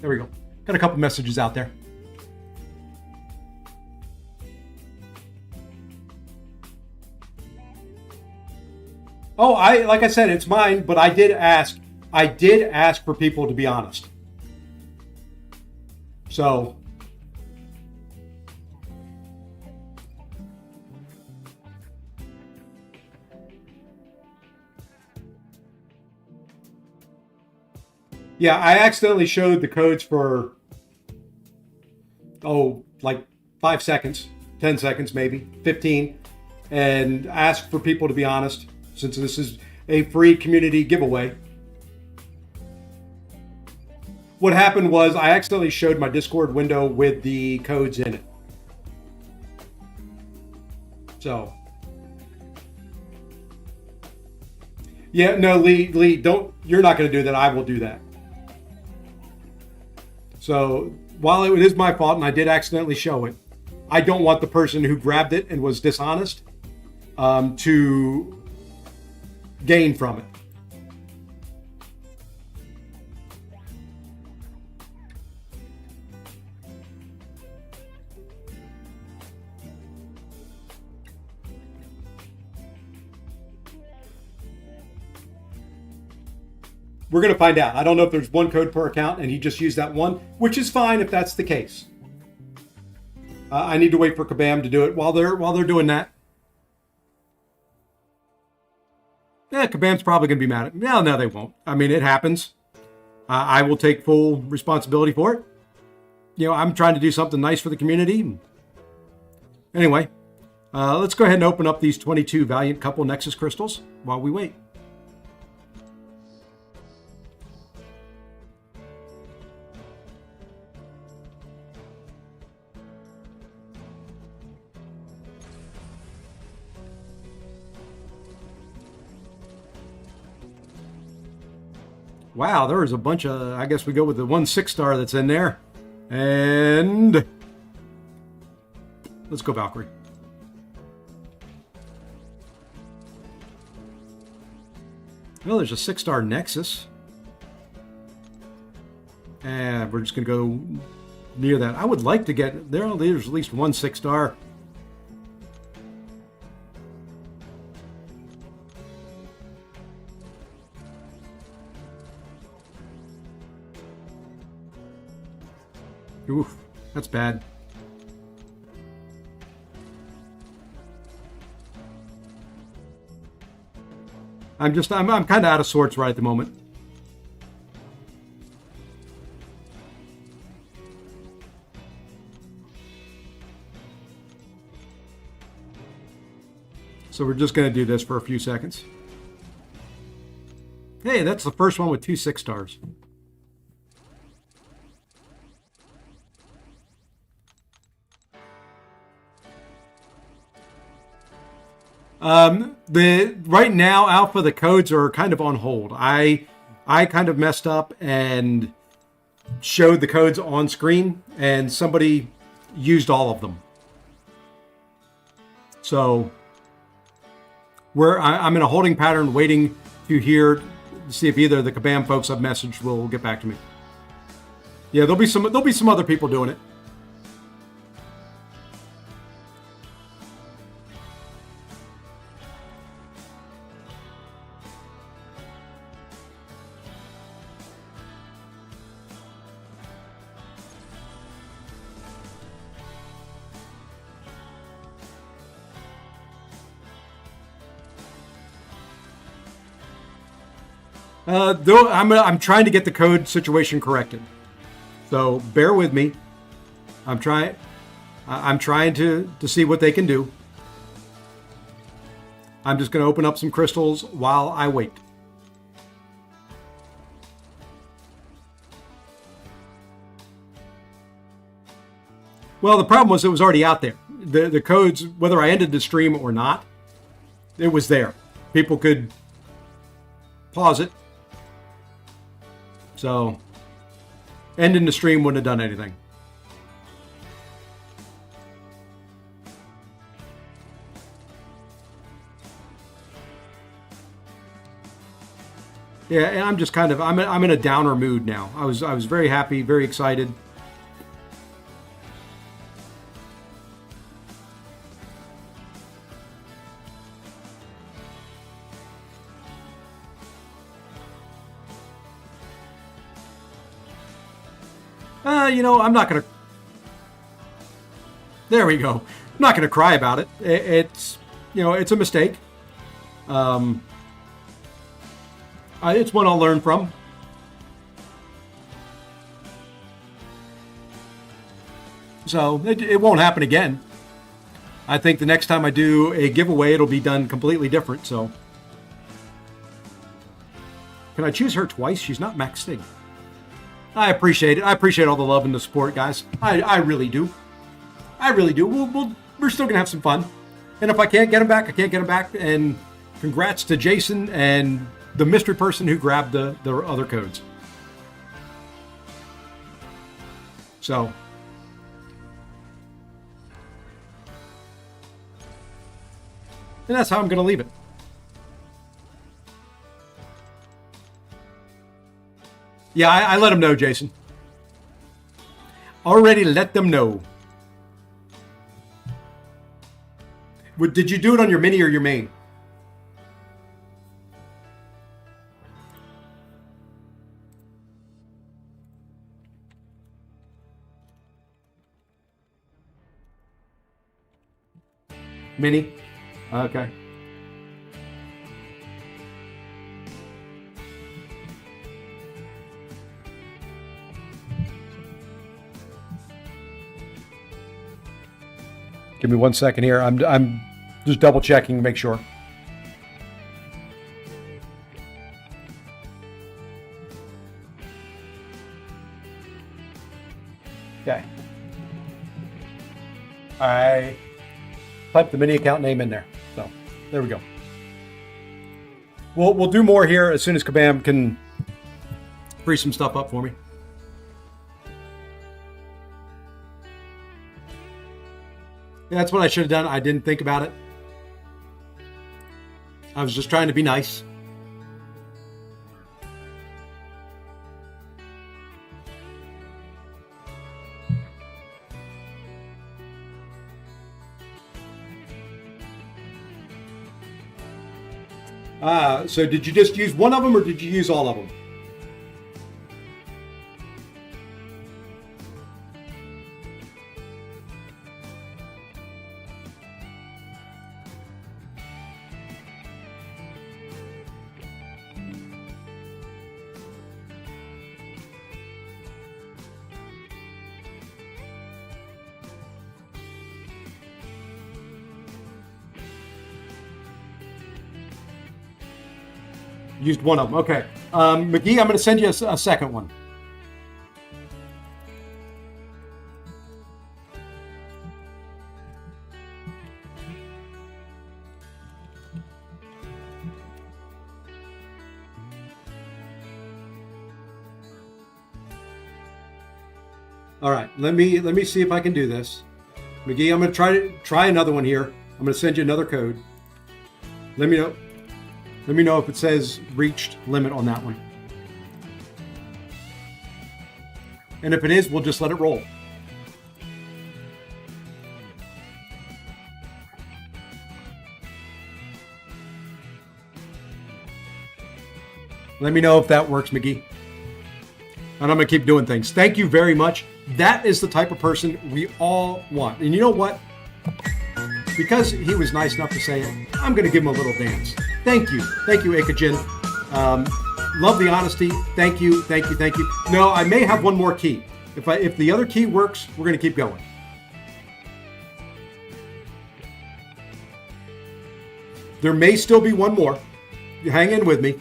Speaker 1: There we go. Got a couple messages out there. Oh, like I said, it's mine, but I did ask for people to be honest. So yeah, I accidentally showed the codes for, like 5 seconds, 10 seconds, maybe 15, and asked for people to be honest, since this is a free community giveaway. What happened was I accidentally showed my Discord window with the codes in it. So, yeah, no, Lee, don't. You're not going to do that. I will do that. So, while it is my fault and I did accidentally show it, I don't want the person who grabbed it and was dishonest to gain from it. We're going to find out. I don't know if there's one code per account and he just used that one, which is fine if that's the case. I need to wait for Kabam to do it while they're doing that. Yeah, Kabam's probably going to be mad at me. No, they won't. I mean, it happens. I will take full responsibility for it. You know, I'm trying to do something nice for the community. Anyway, let's go ahead and open up these 22 Valiant Couple Nexus crystals while we wait. Wow, there is a bunch of, I guess we go with the 1 6-star that's in there. And let's go Valkyrie. Well, there's a 6-star Nexus. And we're just going to go near that. I would like to get, there's at least 1 6-star. Oof, that's bad. I'm kind of out of sorts right at the moment. So we're just going to do this for a few seconds. Hey, that's the first one with 2 6-stars. Right now, Alpha, the codes are kind of on hold. I kind of messed up and showed the codes on screen, and somebody used all of them. So I'm in a holding pattern, waiting to hear to see if either the Kabam folks I've messaged will get back to me. Yeah, there'll be some other people doing it. Though I'm trying to get the code situation corrected, so bear with me. I'm trying to see what they can do. I'm just going to open up some crystals while I wait. Well, the problem was it was already out there. The codes, whether I ended the stream or not, it was there. People could pause it. So, ending the stream wouldn't have done anything. Yeah, and I'm just kind of I'm in a downer mood now. I was very happy, very excited. I'm not going to... There we go. I'm not going to cry about it. It's a mistake. It's one I'll learn from. So it won't happen again. I think the next time I do a giveaway, it'll be done completely different. So can I choose her twice? She's not max Stig. I appreciate it. I appreciate all the love and the support, guys. I really do. I really do. We're still gonna have some fun. And if I can't get them back, I can't get them back. And congrats to Jason and the mystery person who grabbed the other codes. So. And that's how I'm going to leave it. Yeah, I let them know, Jason. Already let them know. Did you do it on your mini or your main? Mini? Okay. Give me 1 second here. I'm just double checking to make sure. Okay. I typed the mini account name in there. So there we go. We'll do more here as soon as Kabam can free some stuff up for me. Yeah, that's what I should have done. I didn't think about it. I was just trying to be nice. So did you just use one of them or did you use all of them? Used one of them. Okay. McGee, I'm going to send you a second one. All right. Let me see if I can do this. McGee, I'm going to try another one here. I'm going to send you another code. Let me know. Let me know if it says reached limit on that one. And if it is, we'll just let it roll. Let me know if that works, McGee. And I'm going to keep doing things. Thank you very much. That is the type of person we all want. And you know what? Because he was nice enough to say it, I'm going to give him a little dance. Thank you. Thank you, Ikajin. Love the honesty. Thank you. Thank you. Thank you. No, I may have one more key. If the other key works, we're going to keep going. There may still be one more. Hang in with me.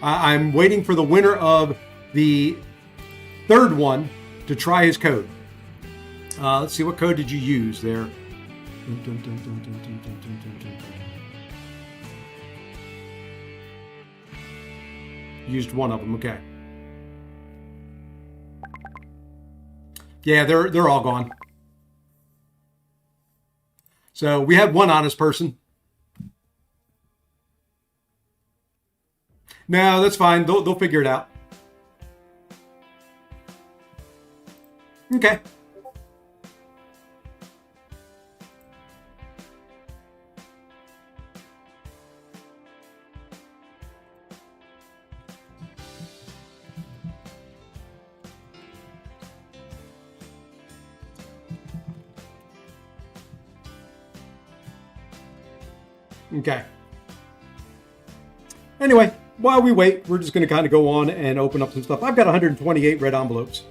Speaker 1: I'm waiting for the winner of the third one to try his code. Let's see, what code did you use there? Used one of them. Okay. Yeah, they're all gone. So we had one honest person. No, that's fine. They'll figure it out. Okay. Okay. Anyway, while we wait, we're just going to kind of go on and open up some stuff. I've got 128 red envelopes.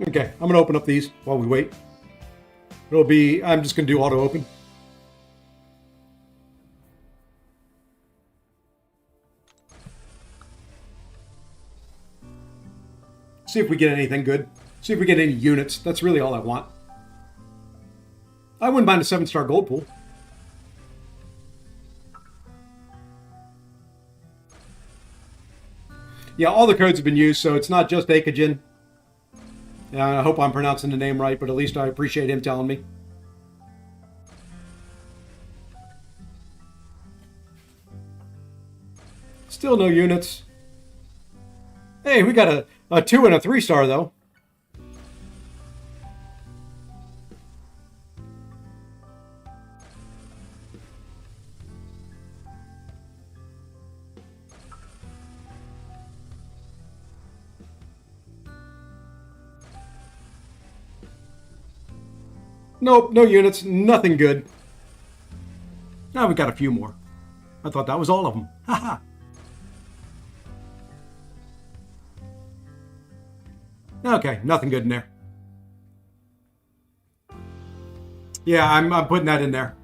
Speaker 1: Okay, I'm going to open up these while we wait. It'll be, I'm just going to do auto open. See if we get anything good. See if we get any units. That's really all I want. I wouldn't mind a 7-star gold pool. Yeah, all the codes have been used, so it's not just Akagen. I hope I'm pronouncing the name right, but at least I appreciate him telling me. Still no units. Hey, we got a 2 and a 3-star, though. Nope, no units, nothing good. Now we got a few more. I thought that was all of them. Haha. Okay, nothing good in there. Yeah, I'm putting that in there.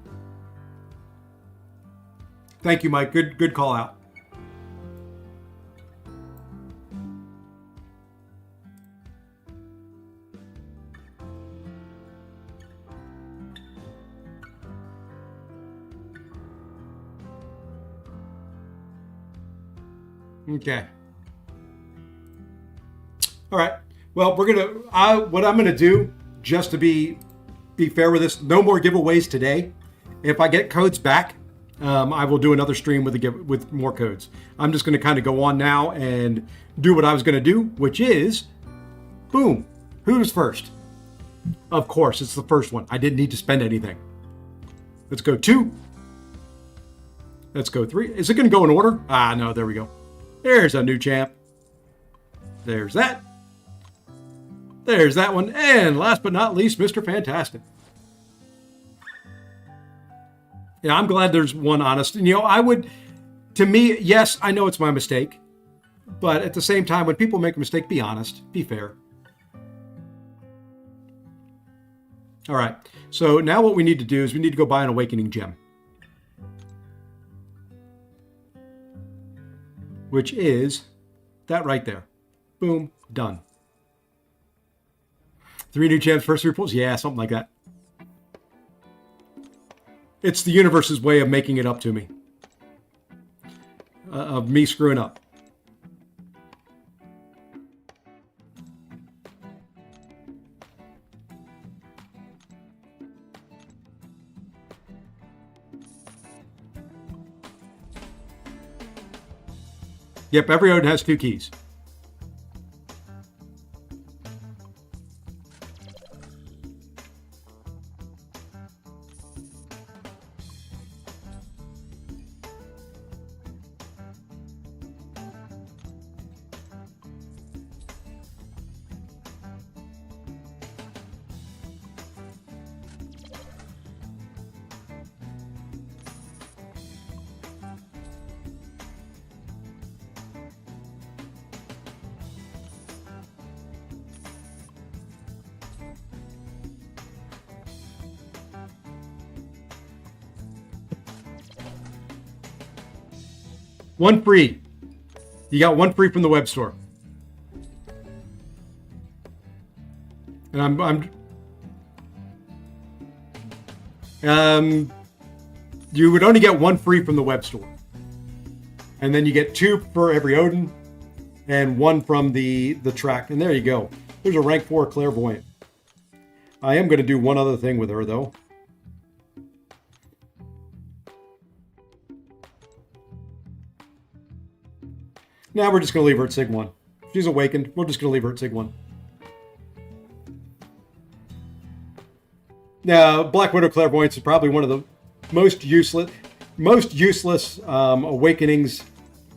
Speaker 1: Thank you, Mike. Good call out. Okay. All right. Well, we're gonna. What I'm gonna do, just to be fair with this, no more giveaways today. If I get codes back, I will do another stream with more codes. I'm just gonna kind of go on now and do what I was gonna do, which is, boom. Who's first? Of course, it's the first one. I didn't need to spend anything. Let's go 2. Let's go 3. Is it gonna go in order? Ah, no. There we go. There's a new champ. There's that. There's that one. And last but not least, Mr. Fantastic. Yeah, I'm glad there's one honest. And, to me, yes, I know it's my mistake. But at the same time, when people make a mistake, be honest. Be fair. All right. So now what we need to do is we need to go buy an Awakening Gem. Which is that right there. Boom. Done. 3 new gems, first 3 pulls? Yeah, something like that. It's the universe's way of making it up to me. Of me screwing up. Yep, every Odin has 2 keys. One free. You got 1 free from the web store. And you would only get 1 free from the web store. And then you get 2 for every Odin and 1 from the track. And there you go. There's a rank 4 clairvoyant. I am going to do one other thing with her, though. Now we're just going to leave her at Sig 1. She's awakened. We're just going to leave her at Sig 1. Now, Black Widow Clairvoyance is probably one of the most useless awakenings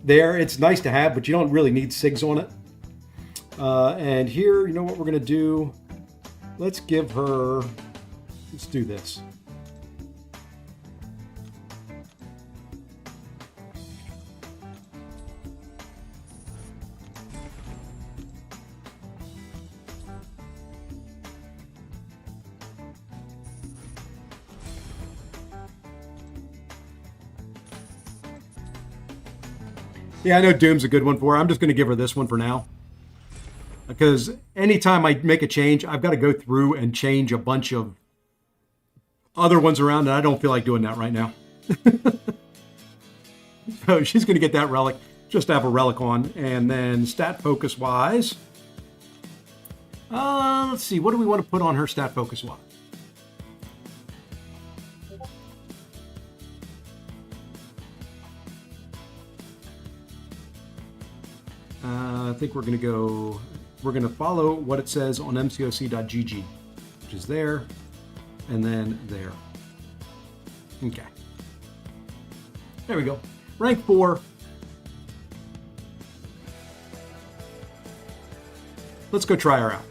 Speaker 1: there. It's nice to have, but you don't really need SIGs on it. And here, you know what we're going to do? Let's do this. Yeah, I know Doom's a good one for her. I'm just going to give her this one for now. Because anytime I make a change, I've got to go through and change a bunch of other ones around, and I don't feel like doing that right now. So she's going to get that relic, just to have a relic on. And then stat focus wise, let's see, what do we want to put on her stat focus wise? I think we're going to follow what it says on MCOC.gg, which is there, and then there. Okay. There we go. Rank 4. Let's go try her out.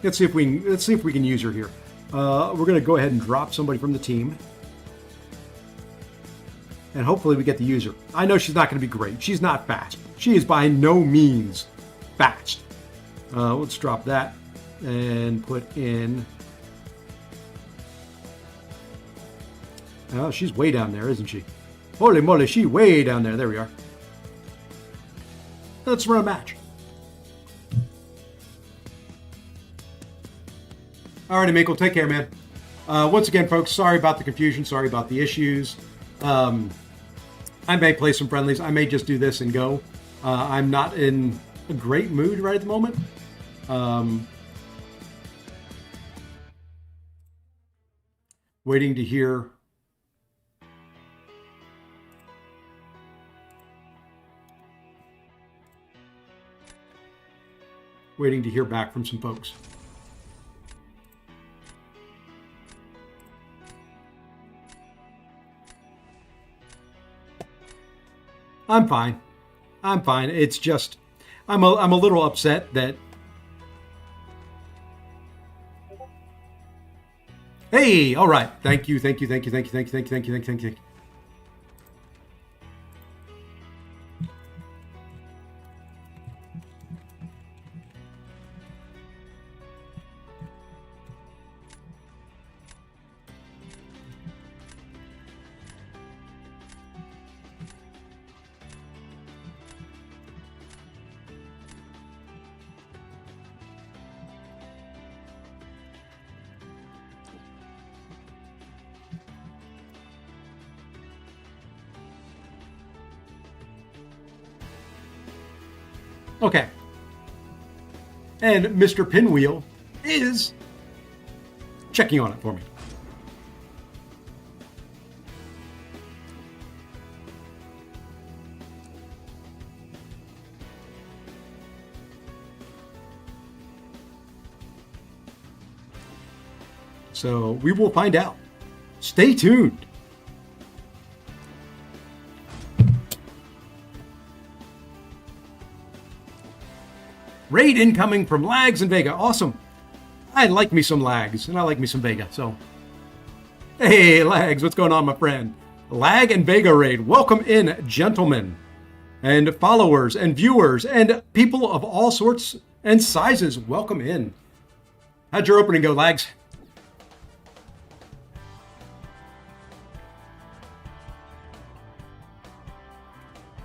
Speaker 1: Let's see if we can use her here. We're going to go ahead and drop somebody from the team. And hopefully we get to use her. I know she's not going to be great. She's not fast. She is by no means fast. Let's drop that and put in... Oh, she's way down there, isn't she? Holy moly, she's way down there. There we are. Let's run a match. All right, Michael, take care, man. Once again, folks, sorry about the confusion. Sorry about the issues. I may play some friendlies. I may just do this and go. I'm not in a great mood right at the moment. Waiting to hear... Waiting to hear back from some folks. I'm fine. I'm fine. It's just, I'm a little upset that... Hey, all right. Thank you. Okay. And Mr. Pinwheel is checking on it for me. So we will find out. Stay tuned. Raid incoming from Lags and Vega. Awesome. I like me some Lags, and I like me some Vega, so. Hey, Lags, what's going on, my friend? Lag and Vega raid. Welcome in, gentlemen, and followers, and viewers, and people of all sorts and sizes. Welcome in. How'd your opening go, Lags?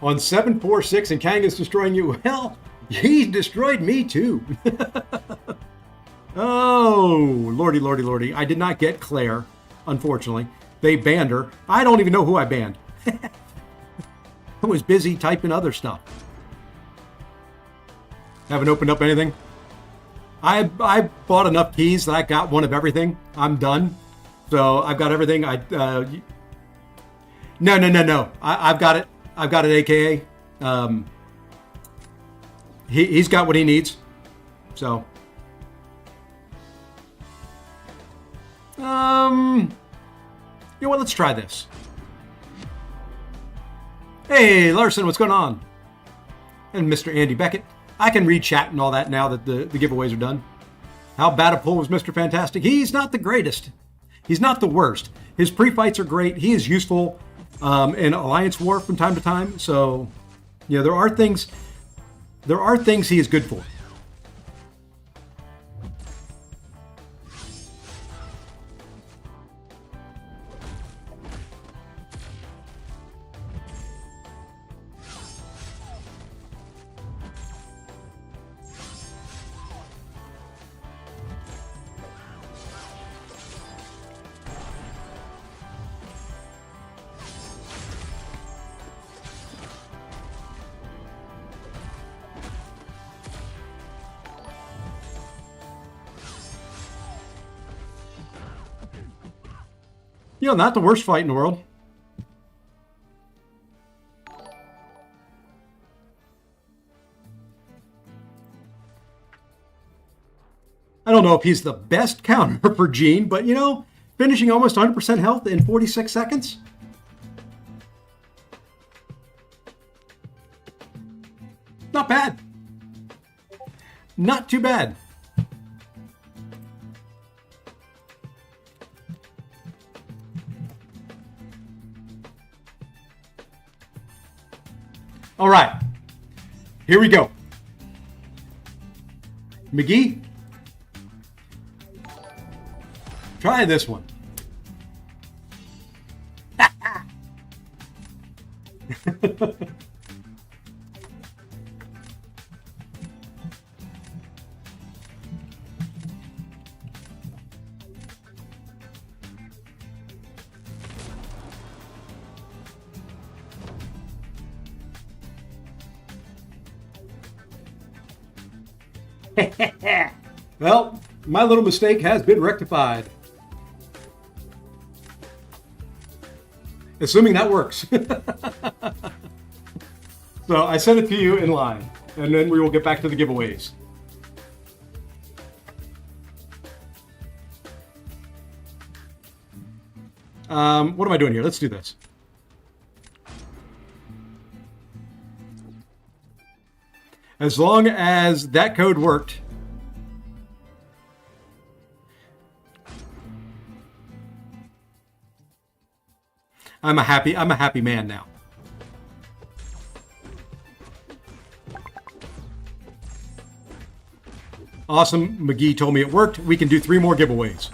Speaker 1: On 746, and Kang is destroying you. Well, he destroyed me too. Oh, lordy. I did not get Claire, unfortunately. They banned her. I don't even know who I banned. I was busy typing other stuff. Haven't opened up anything. I bought enough keys that I got one of everything. I'm done. So I've got everything. No. I've got it. I've got it, AKA. He's got what he needs. So. You know what? Let's try this. Hey, Larson, what's going on? And Mr. Andy Beckett. I can read chat and all that now that the giveaways are done. How bad a pull was Mr. Fantastic? He's not the greatest. He's not the worst. His pre-fights are great. He is useful in Alliance War from time to time. So, you know, there are things he is good for. You know, not the worst fight in the world. I don't know if he's the best counter for Gene, but you know, finishing almost 100% health in 46 seconds. Not bad. Not too bad. All right, here we go. McGee, try this one. Well, my little mistake has been rectified. Assuming that works. So I sent it to you in line, and then we will get back to the giveaways. What am I doing here? Let's do this. As long as that code worked. I'm a happy man now. Awesome. McGee told me it worked. We can do 3 more giveaways.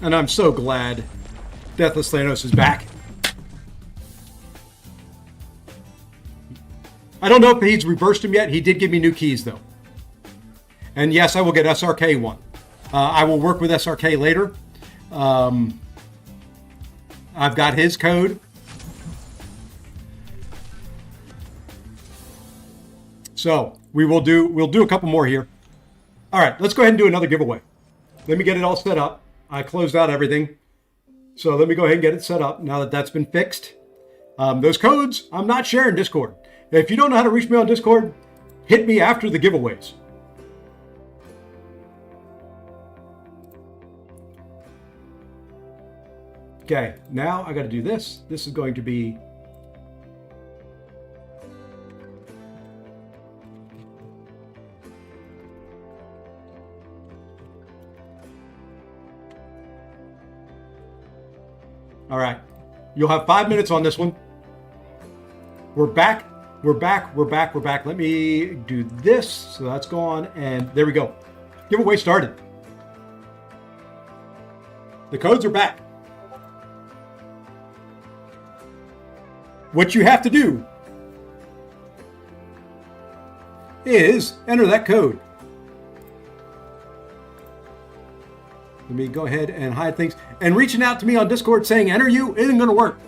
Speaker 1: And I'm so glad Deathless Thanos is back. I don't know if he's reversed him yet. He did give me new keys, though. And yes, I will get SRK one. I will work with SRK later. I've got his code. So we'll do a couple more here. All right, let's go ahead and do another giveaway. Let me get it all set up. I closed out everything. So let me go ahead and get it set up now that that's been fixed. Those codes, I'm not sharing Discord. If you don't know how to reach me on Discord, hit me after the giveaways. Okay, now I got to do this. This is going to be all right. You'll have 5 minutes on this one. We're back. We're back. Let me do this. So that's gone. And there we go. Giveaway started. The codes are back. What you have to do is enter that code. Let me go ahead and hide things. And reaching out to me on Discord saying enter you isn't going to work.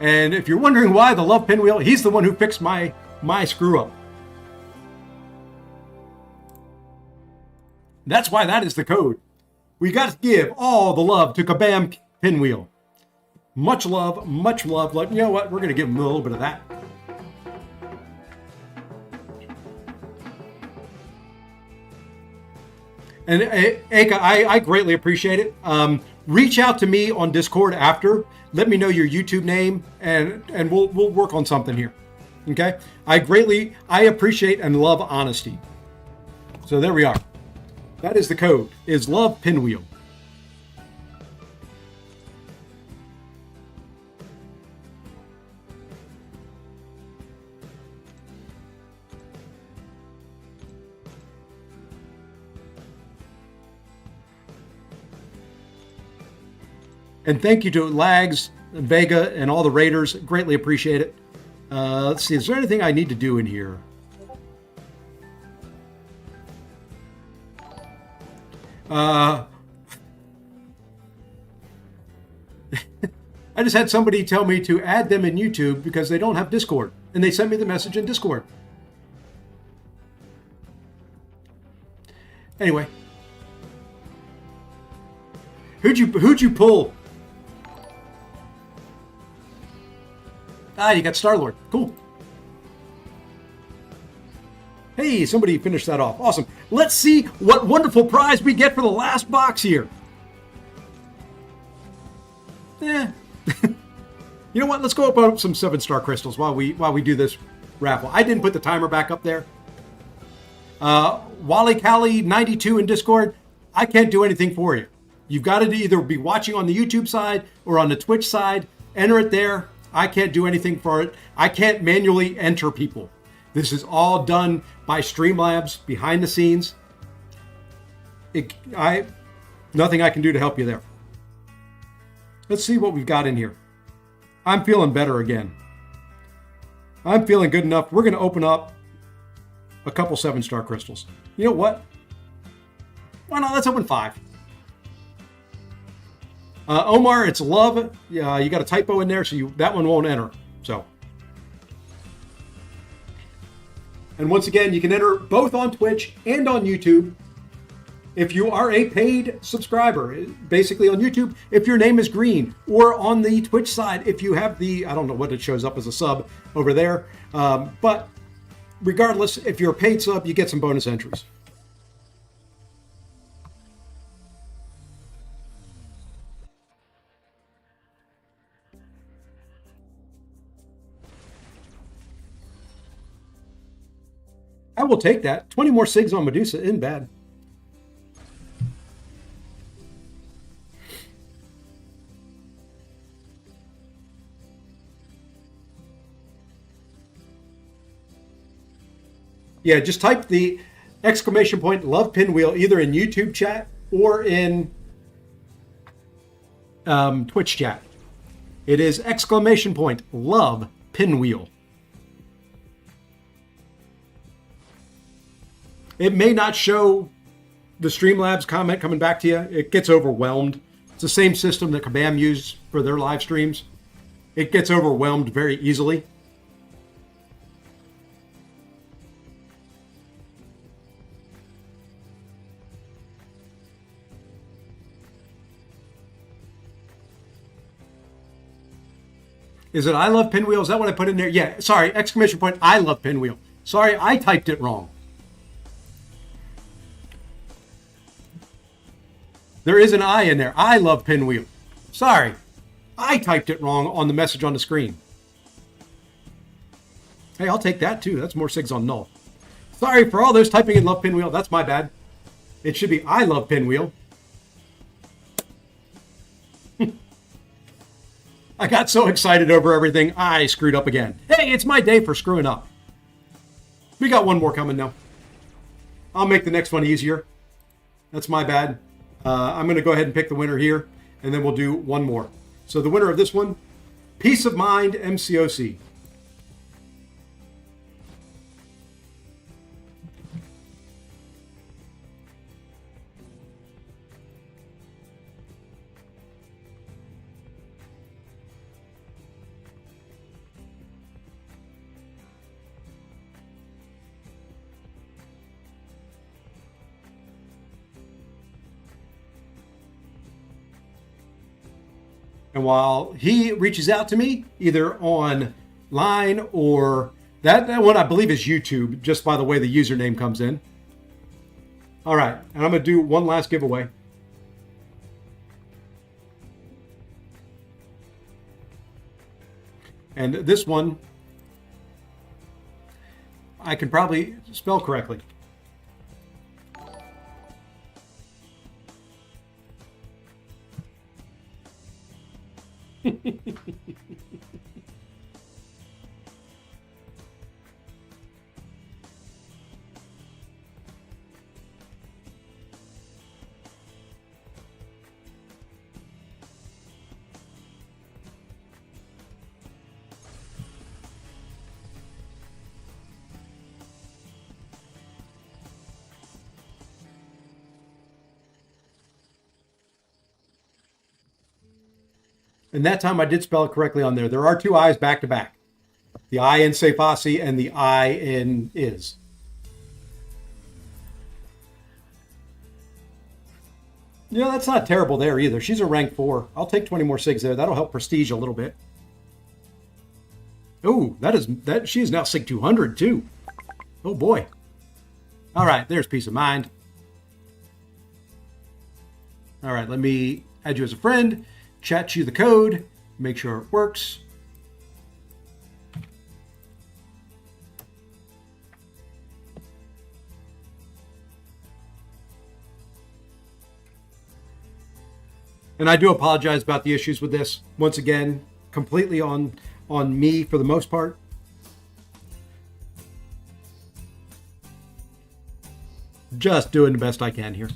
Speaker 1: And if you're wondering why the love pinwheel, he's the one who fixed my screw up. That's why that is the code. We got to give all the love to Kabam Pinwheel. Much love, much love. Like, you know what? We're going to give him a little bit of that. And Aka, I greatly appreciate it. Reach out to me on Discord after. Let me know your YouTube name, and we'll work on something here. Okay? I appreciate and love honesty. So there we are. That is the code. Is love pinwheel. And thank you to Lags, Vega, and all the Raiders. Greatly appreciate it. Let's see. Is there anything I need to do in here? I just had somebody tell me to add them in YouTube because they don't have Discord. And they sent me the message in Discord. Anyway. Who'd you pull? Ah, you got Star-Lord. Cool. Hey, somebody finished that off. Awesome. Let's see what wonderful prize we get for the last box here. You know what? Let's go up some 7-star crystals while we do this raffle. I didn't put the timer back up there. Wally Callie 92 in Discord. I can't do anything for you. You've got to either be watching on the YouTube side or on the Twitch side. Enter it there. I can't do anything for it. I can't manually enter people. This is all done by Streamlabs behind the scenes. Nothing I can do to help you there. Let's see what we've got in here. I'm feeling better again. I'm feeling good enough. We're going to open up a couple 7-star crystals. You know what? Why not? Let's open 5. Omar, it's love. You got a typo in there, so that one won't enter. So. And once again, you can enter both on Twitch and on YouTube. If you are a paid subscriber, basically on YouTube, if your name is green, or on the Twitch side, if you have I don't know what it shows up as a sub over there. But regardless, if you're a paid sub, you get some bonus entries. I will take that. 20 more SIGs on Medusa isn't bad. Yeah, just type the exclamation point love pinwheel either in YouTube chat or in Twitch chat. It is exclamation point love pinwheel. It may not show the Streamlabs comment coming back to you. It gets overwhelmed. It's the same system that Kabam used for their live streams. It gets overwhelmed very easily. Is it I love pinwheel? Is that what I put in there? Yeah, sorry, exclamation point I love pinwheel. Sorry, I typed it wrong. There is an I in there. I love pinwheel. Sorry. I typed it wrong on the message on the screen. Hey, I'll take that too. That's more SIGs on null. Sorry for all those typing in love pinwheel. That's my bad. It should be I love pinwheel. I got so excited over everything, I screwed up again. Hey, it's my day for screwing up. We got one more coming now. I'll make the next one easier. That's my bad. I'm going to go ahead and pick the winner here, and then we'll do one more. So the winner of this one, Peace of Mind MCOC. And while he reaches out to me, either online or that one I believe is YouTube, just by the way the username comes in. All right, and I'm going to do one last giveaway. And this one, I can probably spell correctly. And that time I did spell it correctly on there. There are two I's back to back. The I in Sefasi and the I in is. Yeah, that's not terrible there either. She's a rank 4. I'll take 20 more SIGs there. That'll help prestige a little bit. Oh, she is now SIG 200 too. Oh boy. All right, there's peace of mind. All right, let me add you as a friend, chat you the code, make sure it works. And I do apologize about the issues with this. Once again, completely on me for the most part. Just doing the best I can here.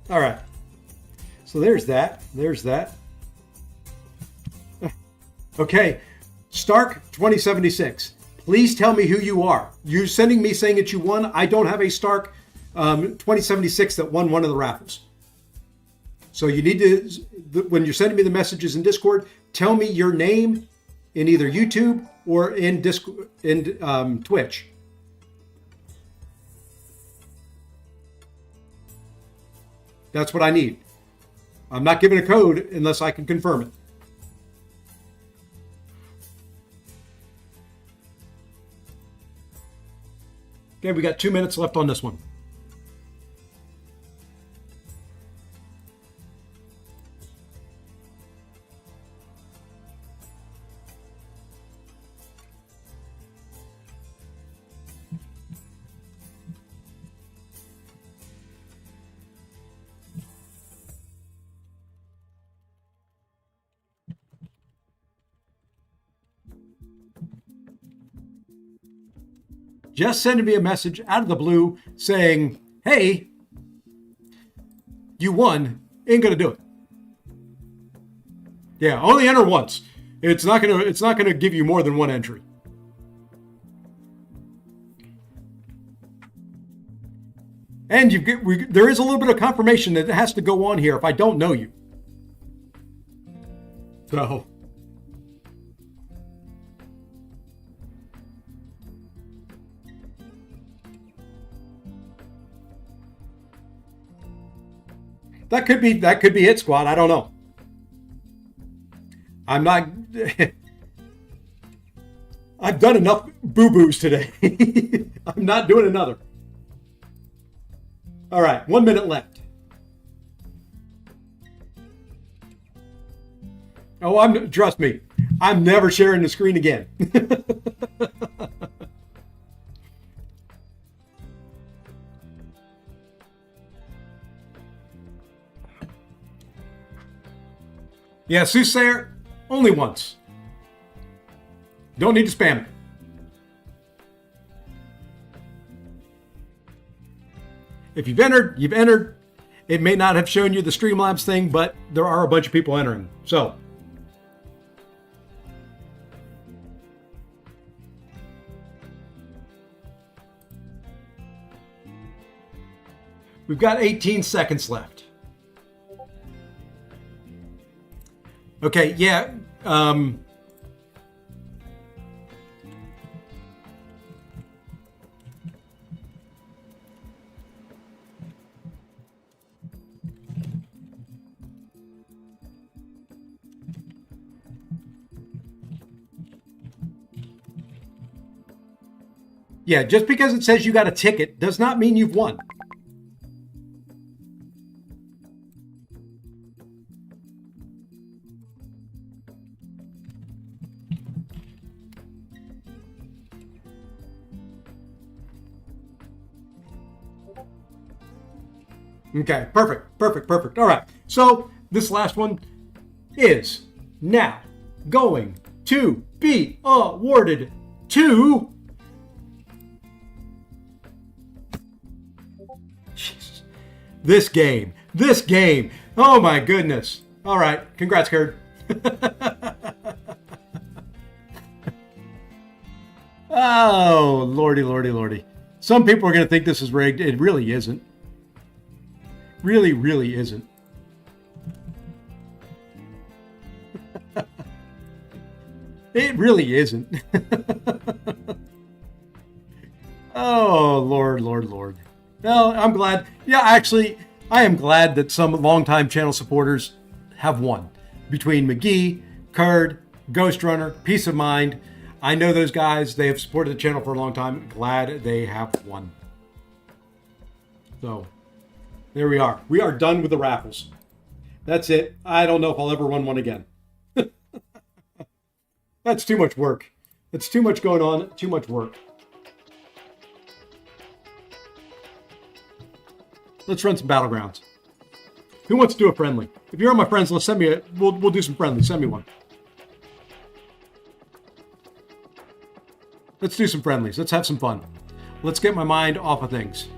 Speaker 1: All right. So there's that. There's that. Okay. Stark 2076. Please tell me who you are. You're sending me saying that you won. I don't have a Stark 2076 that won one of the raffles. So you need to, when you're sending me the messages in Discord, tell me your name in either YouTube or in Twitch. That's what I need. I'm not giving a code unless I can confirm it. Okay, we got 2 minutes left on this one. Just sending me a message out of the blue saying, hey, you won, ain't gonna do it. Yeah, only enter once. It's not gonna give you more than one entry. And there is a little bit of confirmation that it has to go on here if I don't know you. So that could be Hit Squad. I don't know. I'm not. I've done enough boo-boos today. I'm not doing another. All right, 1 minute left. Oh, trust me, I'm never sharing the screen again. Yeah, Soothsayer, only once. Don't need to spam it. If you've entered, you've entered. It may not have shown you the Streamlabs thing, but there are a bunch of people entering. So we've got 18 seconds left. Okay, yeah. Yeah, just because it says you got a ticket does not mean you've won. Okay, perfect. All right, so this last one is now going to be awarded to... Jesus. This game. Oh my goodness. All right, congrats, Kurt. Oh, lordy, lordy, lordy. Some people are going to think this is rigged. It really isn't. Really, really isn't. It really isn't. Oh, Lord, Lord, Lord. Well, I'm glad. Yeah, actually, I am glad that some longtime channel supporters have won. Between McGee, Kurd, Ghost Runner, Peace of Mind. I know those guys. They have supported the channel for a long time. Glad they have won. So, there we are. We are done with the raffles. That's it. I don't know if I'll ever run one again. That's too much work. It's too much going on. Too much work. Let's run some Battlegrounds. Who wants to do a friendly? If you're on my friends list, send me a. We'll do some friendlies. Send me one. Let's do some friendlies. Let's have some fun. Let's get my mind off of things.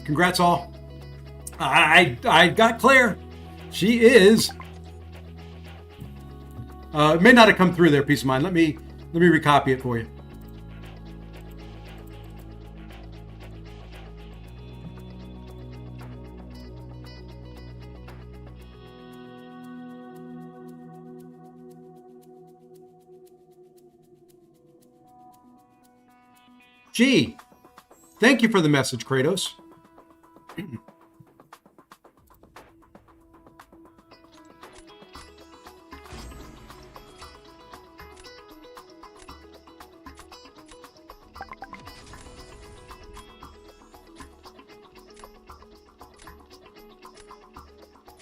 Speaker 1: Congrats all. I got Claire. She is. It may not have come through there, Peace of Mind. Let me recopy it for you. Gee, thank you for the message, Kratos.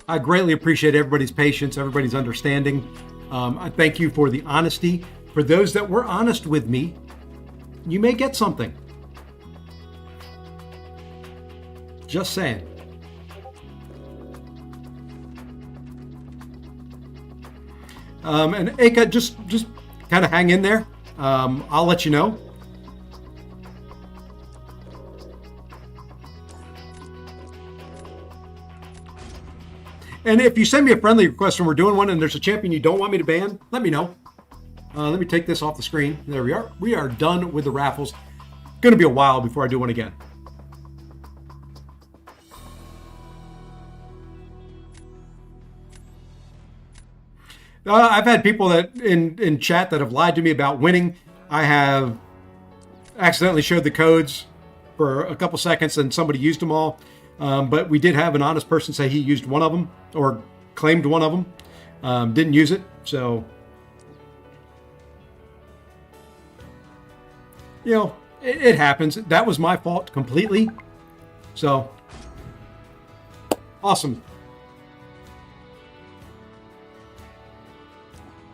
Speaker 1: I greatly appreciate everybody's patience, everybody's understanding. I thank you for the honesty. For those that were honest with me, you may get something. Just saying. And Aka, just kind of hang in there. I'll let you know. And if you send me a friendly request and we're doing one and there's a champion you don't want me to ban, let me know. Let me take this off the screen. There we are. We are done with the raffles. Going to be a while before I do one again. I've had people that in chat that have lied to me about winning. I have accidentally showed the codes for a couple seconds and somebody used them all. But we did have an honest person say he used one of them or claimed one of them. Didn't use it. So, you know, it happens. That was my fault completely. So, awesome.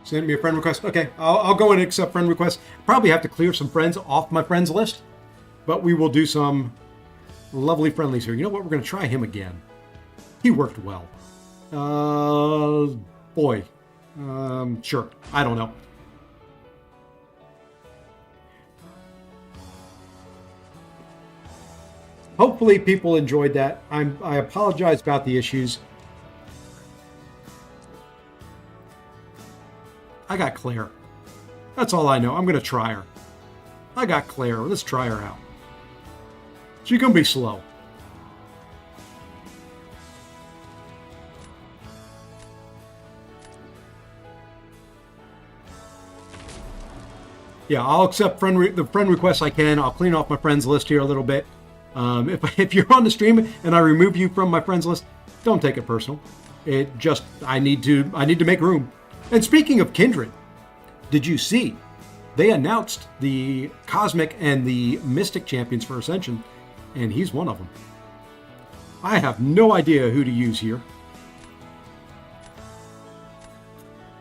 Speaker 1: Send me a friend request. Okay, I'll go and accept friend requests. Probably have to clear some friends off my friends list. But we will do some lovely friendlies here. You know what? We're going to try him again. He worked well. Boy. Sure. I don't know. Hopefully people enjoyed that. I apologize about the issues. I got Claire. That's all I know. I'm going to try her. I got Claire. Let's try her out. She's going to be slow. Yeah, I'll accept the friend requests I can. I'll clean off my friends list here a little bit. If you're on the stream and I remove you from my friends list, don't take it personal. It just I need to make room. And speaking of Kindred, did you see they announced the Cosmic and the Mystic champions for Ascension, and he's one of them. I have no idea who to use here.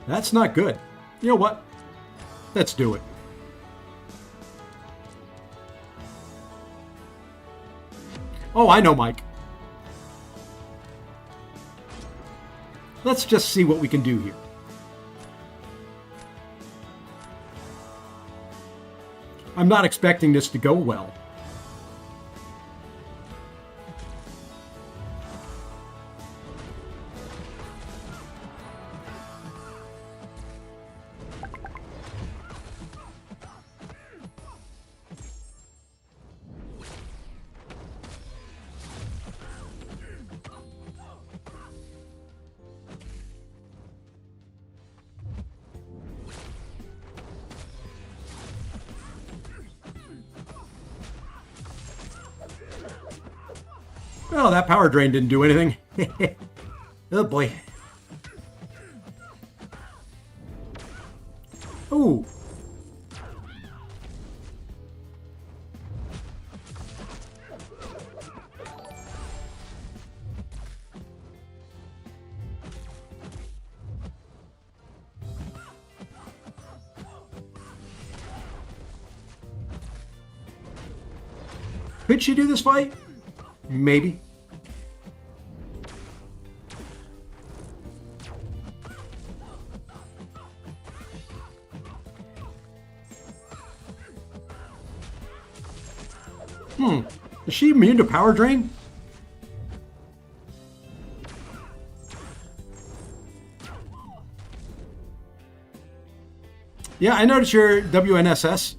Speaker 1: That's not good. You know what? Let's do it. Oh, I know, Mike. Let's just see what we can do here. I'm not expecting this to go well. Well, that power drain didn't do anything. Oh boy. Ooh. Could she do this fight? Maybe. Is she immune to power drain? Yeah, I noticed your WNSS.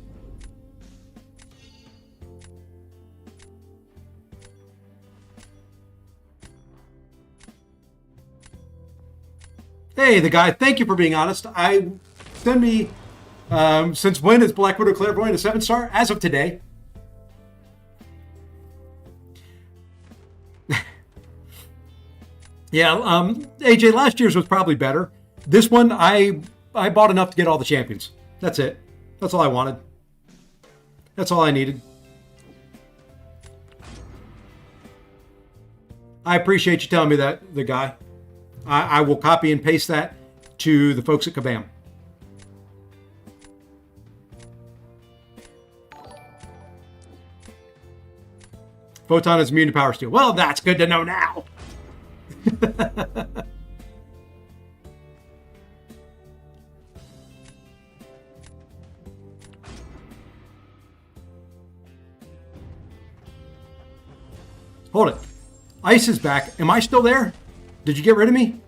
Speaker 1: Hey, the guy, thank you for being honest. Send me, since when is Black Widow Clairvoyant a 7-star? As of today. Yeah, AJ, last year's was probably better. This one, I bought enough to get all the champions. That's it. That's all I wanted. That's all I needed. I appreciate you telling me that, the guy. I will copy and paste that to the folks at Kabam. Photon is immune to power steel. Well, that's good to know now. Hold it. Ice is back. Am I still there? Did you get rid of me?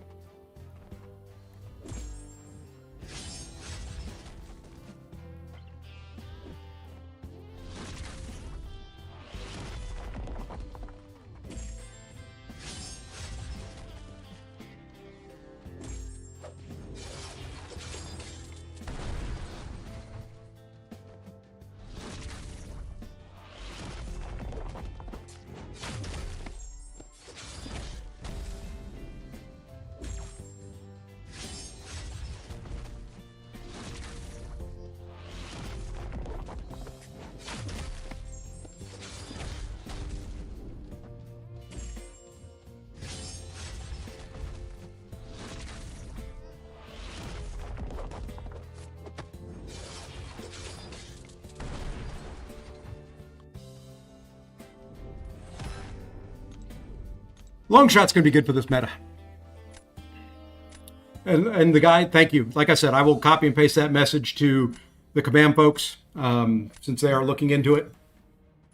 Speaker 1: Long shot's going to be good for this meta. And the guy, thank you. Like I said, I will copy and paste that message to the Kabam folks since they are looking into it.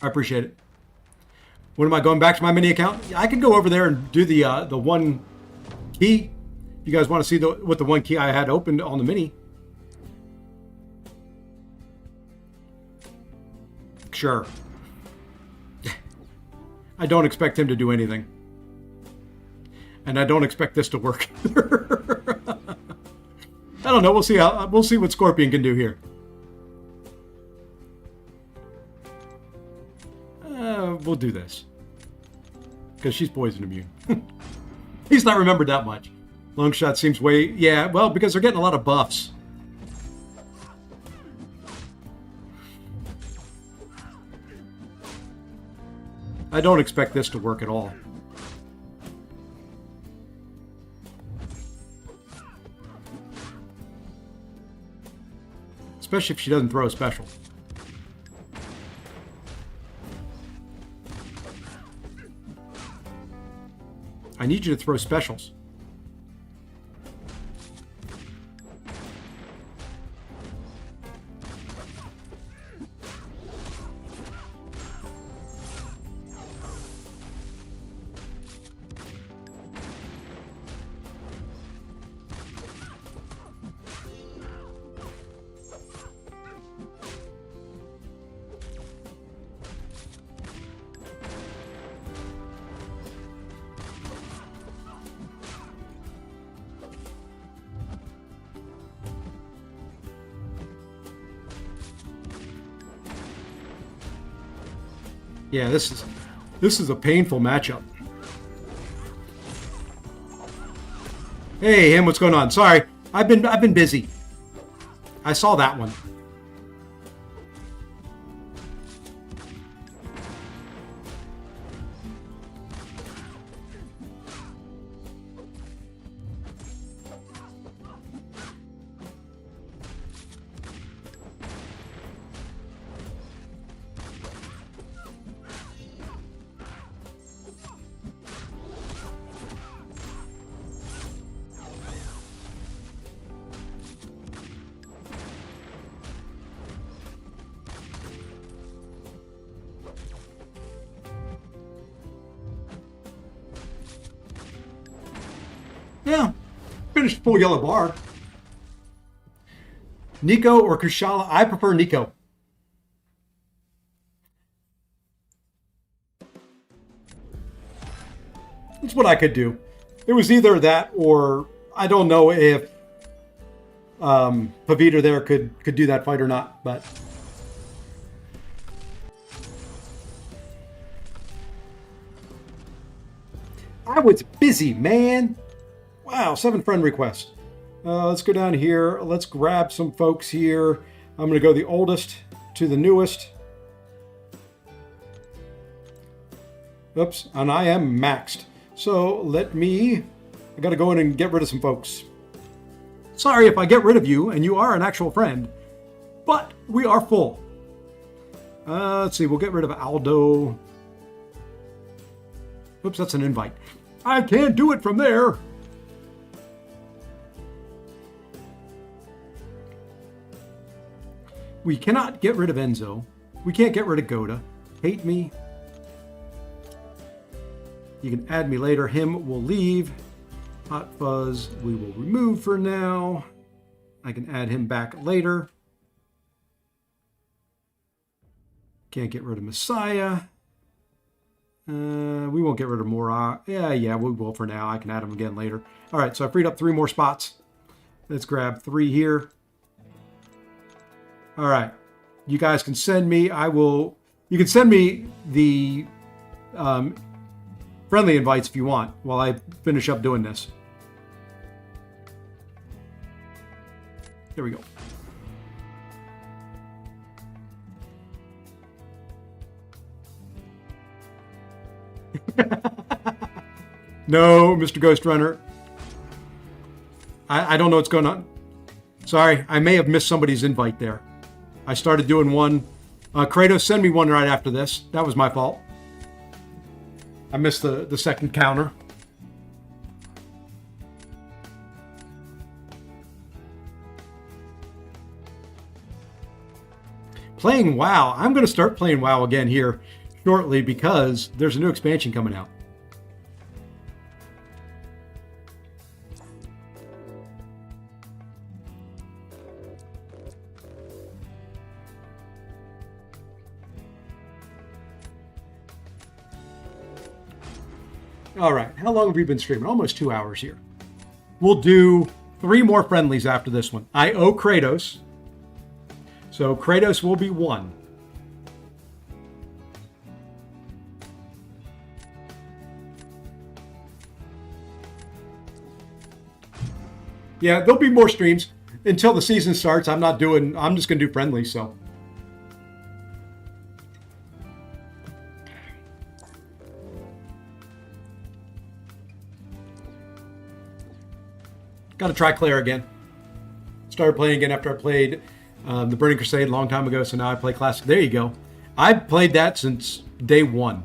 Speaker 1: I appreciate it. When am I going back to my mini account? I can go over there and do the one key. If you guys want to see what the one key I had opened on the mini. Sure. I don't expect him to do anything. And I don't expect this to work. I don't know. We'll see what Scorpion can do here. We'll do this because she's poison immune. He's not remembered that much. Long shot seems way well because they're getting a lot of buffs. I don't expect this to work at all. Especially if she doesn't throw a special. I need you to throw specials. Yeah, this is a painful matchup. Hey, him, what's going on? Sorry, I've been busy. I saw that one. Yeah, finished full yellow bar. Nico or Kushala? I prefer Nico. It's what I could do. It was either that or I don't know if Pavita there could do that fight or not, but I was busy, man. Wow, 7 friend requests. Let's go down here. Let's grab some folks here. I'm going to go the oldest to the newest. Oops, and I am maxed. So I got to go in and get rid of some folks. Sorry if I get rid of you and you are an actual friend, but we are full. Let's see, we'll get rid of Aldo. Oops, that's an invite. I can't do it from there. We cannot get rid of Enzo. We can't get rid of Goda. Hate me. You can add me later. Him will leave. Hot Fuzz we will remove for now. I can add him back later. Can't get rid of Messiah. We won't get rid of Mora. Yeah, we will for now. I can add him again later. All right, so I freed up 3 more spots. Let's grab 3 here. All right, you guys can send me. You can send me the friendly invites if you want while I finish up doing this. There we go. No, Mr. Ghost Runner. I don't know what's going on. Sorry, I may have missed somebody's invite there. I started doing one. Kratos, send me one right after this. That was my fault. I missed the second counter. Playing WoW. I'm going to start playing WoW again here shortly because there's a new expansion coming out. All right, how long have we been streaming? Almost 2 hours here. We'll do 3 more friendlies after this one. I owe Kratos, so Kratos will be 1. Yeah, there'll be more streams until the season starts. I'm just gonna do friendlies, so. Got to try Claire again. Started playing again after I played the Burning Crusade a long time ago, so now I play Classic. There you go. I've played that since day 1.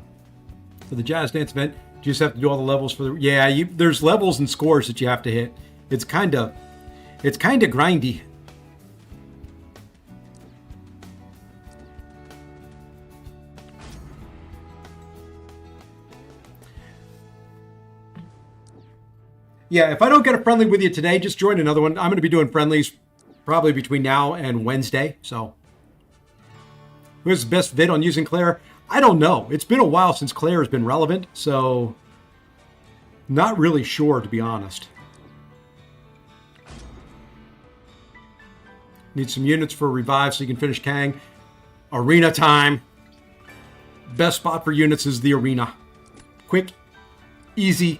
Speaker 1: For the Jazz Dance event, you just have to do all the levels for the... Yeah, there's levels and scores that you have to hit. It's kind of grindy. Yeah, if I don't get a friendly with you today, just join another one. I'm going to be doing friendlies probably between now and Wednesday. So, who's the best vid on using Claire? I don't know. It's been a while since Claire has been relevant, so not really sure, to be honest. Need some units for revive so you can finish Kang. Arena time. Best spot for units is the arena. Quick, easy.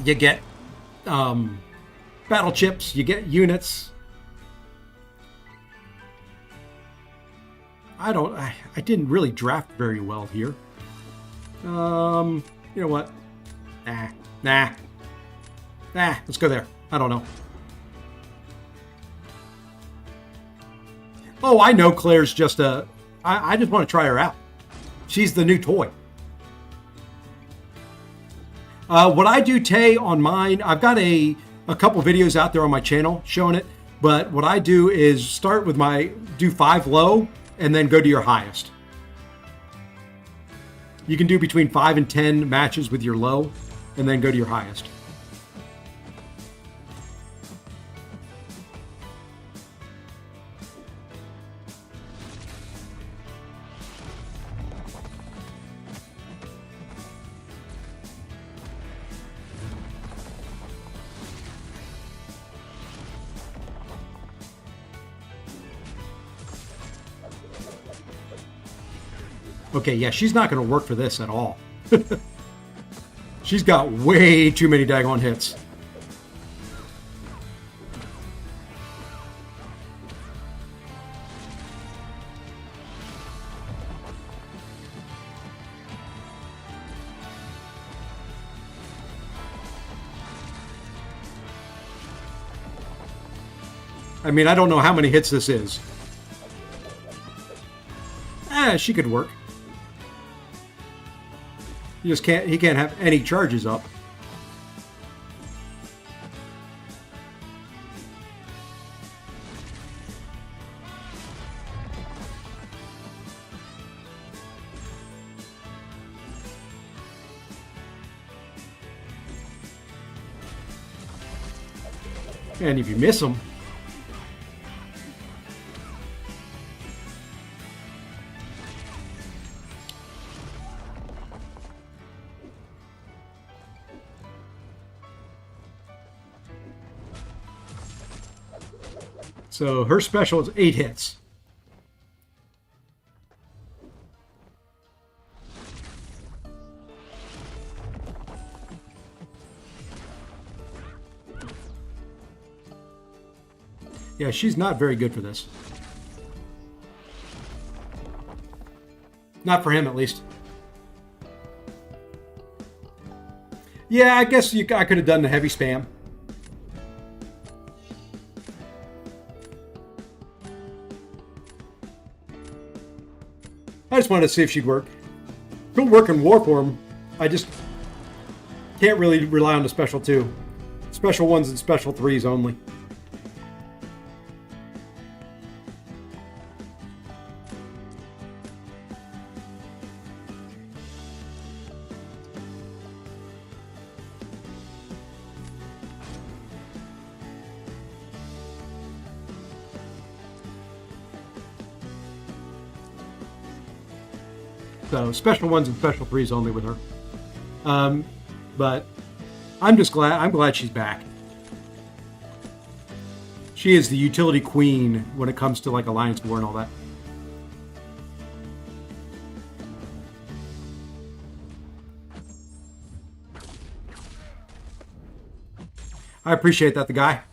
Speaker 1: You get battle chips, you get units. I didn't really draft very well here. You know what? Nah. Let's go there. I don't know. Oh, I know Claire's just I just want to try her out. She's the new toy. What I do, Tay, on mine, I've got a couple videos out there on my channel showing it. But what I do is start with do 5 low and then go to your highest. You can do between 5 and 10 matches with your low and then go to your highest. Okay, yeah, she's not going to work for this at all. She's got way too many daggone hits. I mean, I don't know how many hits this is. She could work. He can't have any charges up. And if you miss them, so her special is 8 hits. Yeah, she's not very good for this. Not for him, at least. Yeah, I guess I could have done the heavy spam. I just wanted to see if she'd work. She'll work in war form. I just can't really rely on the special 2. Special 1s and special 3s only. So special 1s and special 3s only with her. But I'm glad she's back. She is the utility queen when it comes to like Alliance War and all that. I appreciate that, the guy.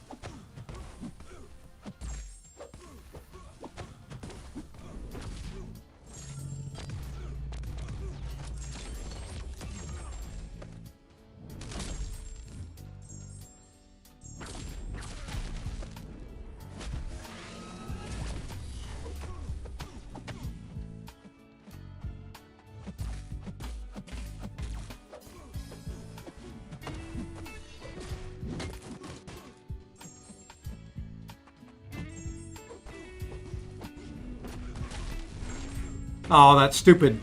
Speaker 1: Oh, that's stupid.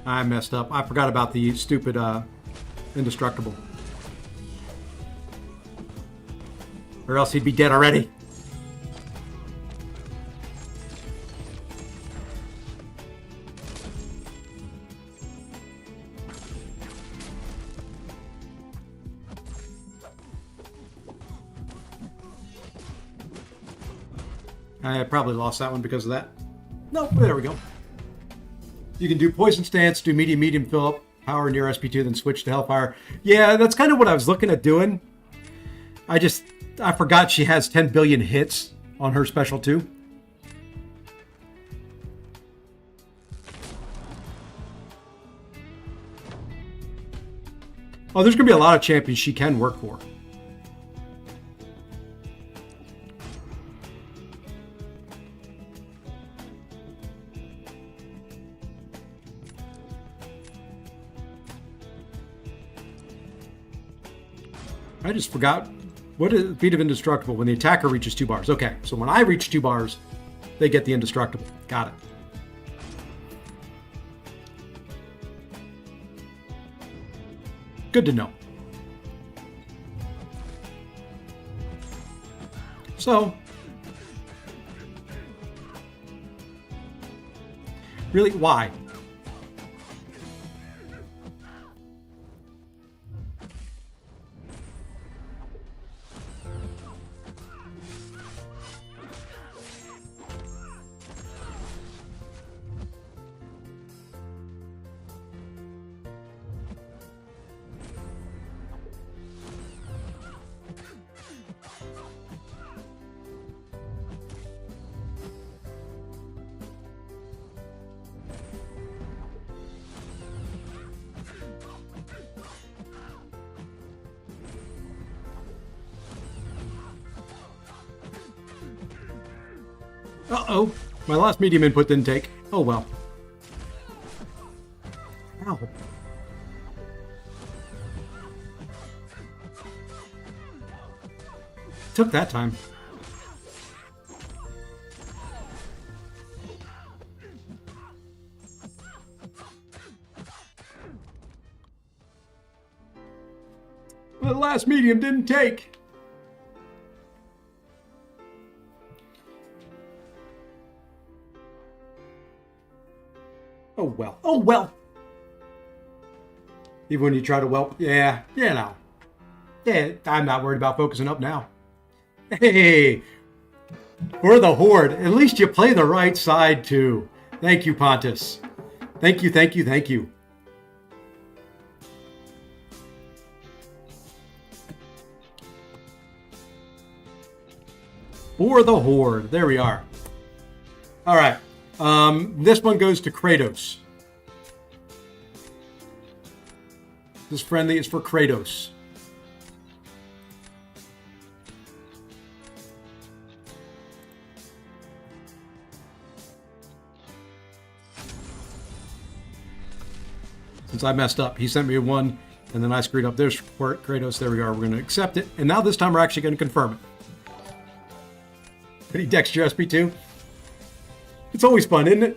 Speaker 1: I messed up. I forgot about the stupid indestructible. Or else he'd be dead already. I probably lost that one because of that. Nope, there we go. You can do Poison Stance, do medium fill up, power near SP2, then switch to Hellfire. Yeah, that's kind of what I was looking at doing. I forgot she has 10 billion hits on her special too. Oh, there's going to be a lot of champions she can work for. I just forgot. What is Feat of Indestructible? When the attacker reaches 2 bars. Okay, so when I reach 2 bars, they get the Indestructible. Got it. Good to know. So, really, why? Uh-oh. My last medium input didn't take. Oh, well. Ow. Took that time. The last medium didn't take. Oh, well. Oh, well. Even when you try to whelp. Yeah, you know. Yeah, I'm not worried about focusing up now. Hey, for the Horde. At least you play the right side, too. Thank you, Pontus. Thank you, thank you, thank you. For the Horde. There we are. All right. This one goes to Kratos. This friendly is for Kratos. Since I messed up, he sent me a 1, and then I screwed up. There's Kratos. There we are. We're going to accept it. And now this time we're actually going to confirm it. Did he dex your SP2? It's always fun, isn't it?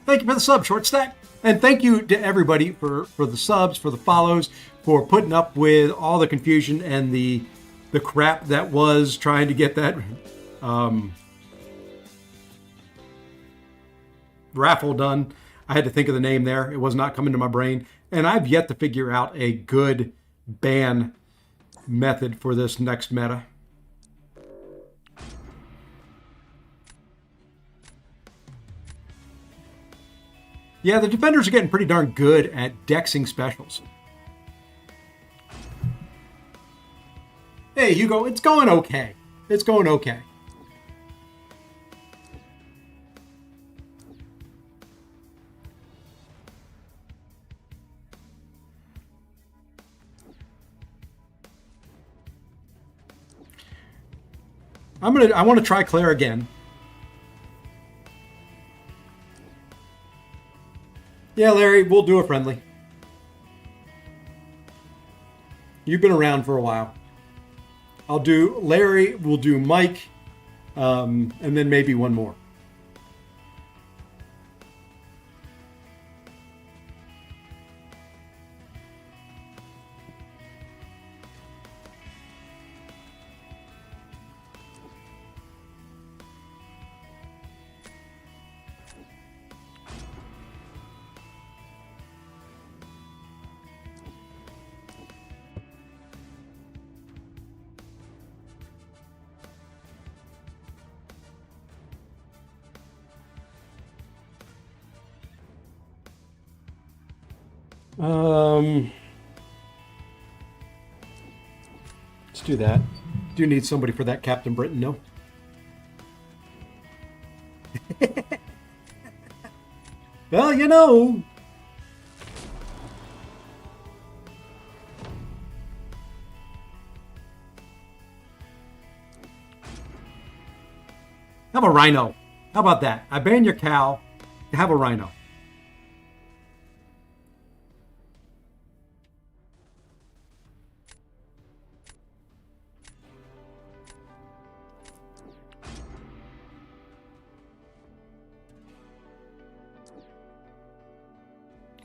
Speaker 1: Thank you for the sub, Short Stack. And thank you to everybody for the subs, for the follows, for putting up with all the confusion and the crap that was trying to get that raffle done. I had to think of the name there. It was not coming to my brain. And I've yet to figure out a good ban method for this next meta. Yeah, the defenders are getting pretty darn good at dexing specials. Hey, Hugo, it's going okay. It's going okay. I want to try Claire again. Yeah, Larry, we'll do a friendly. You've been around for a while. I'll do Larry, we'll do Mike, and then maybe one more. Let's do that. Do you need somebody for that Captain Britain? No. Well, you know. Have a rhino. How about that? I ban your cow. Have a rhino.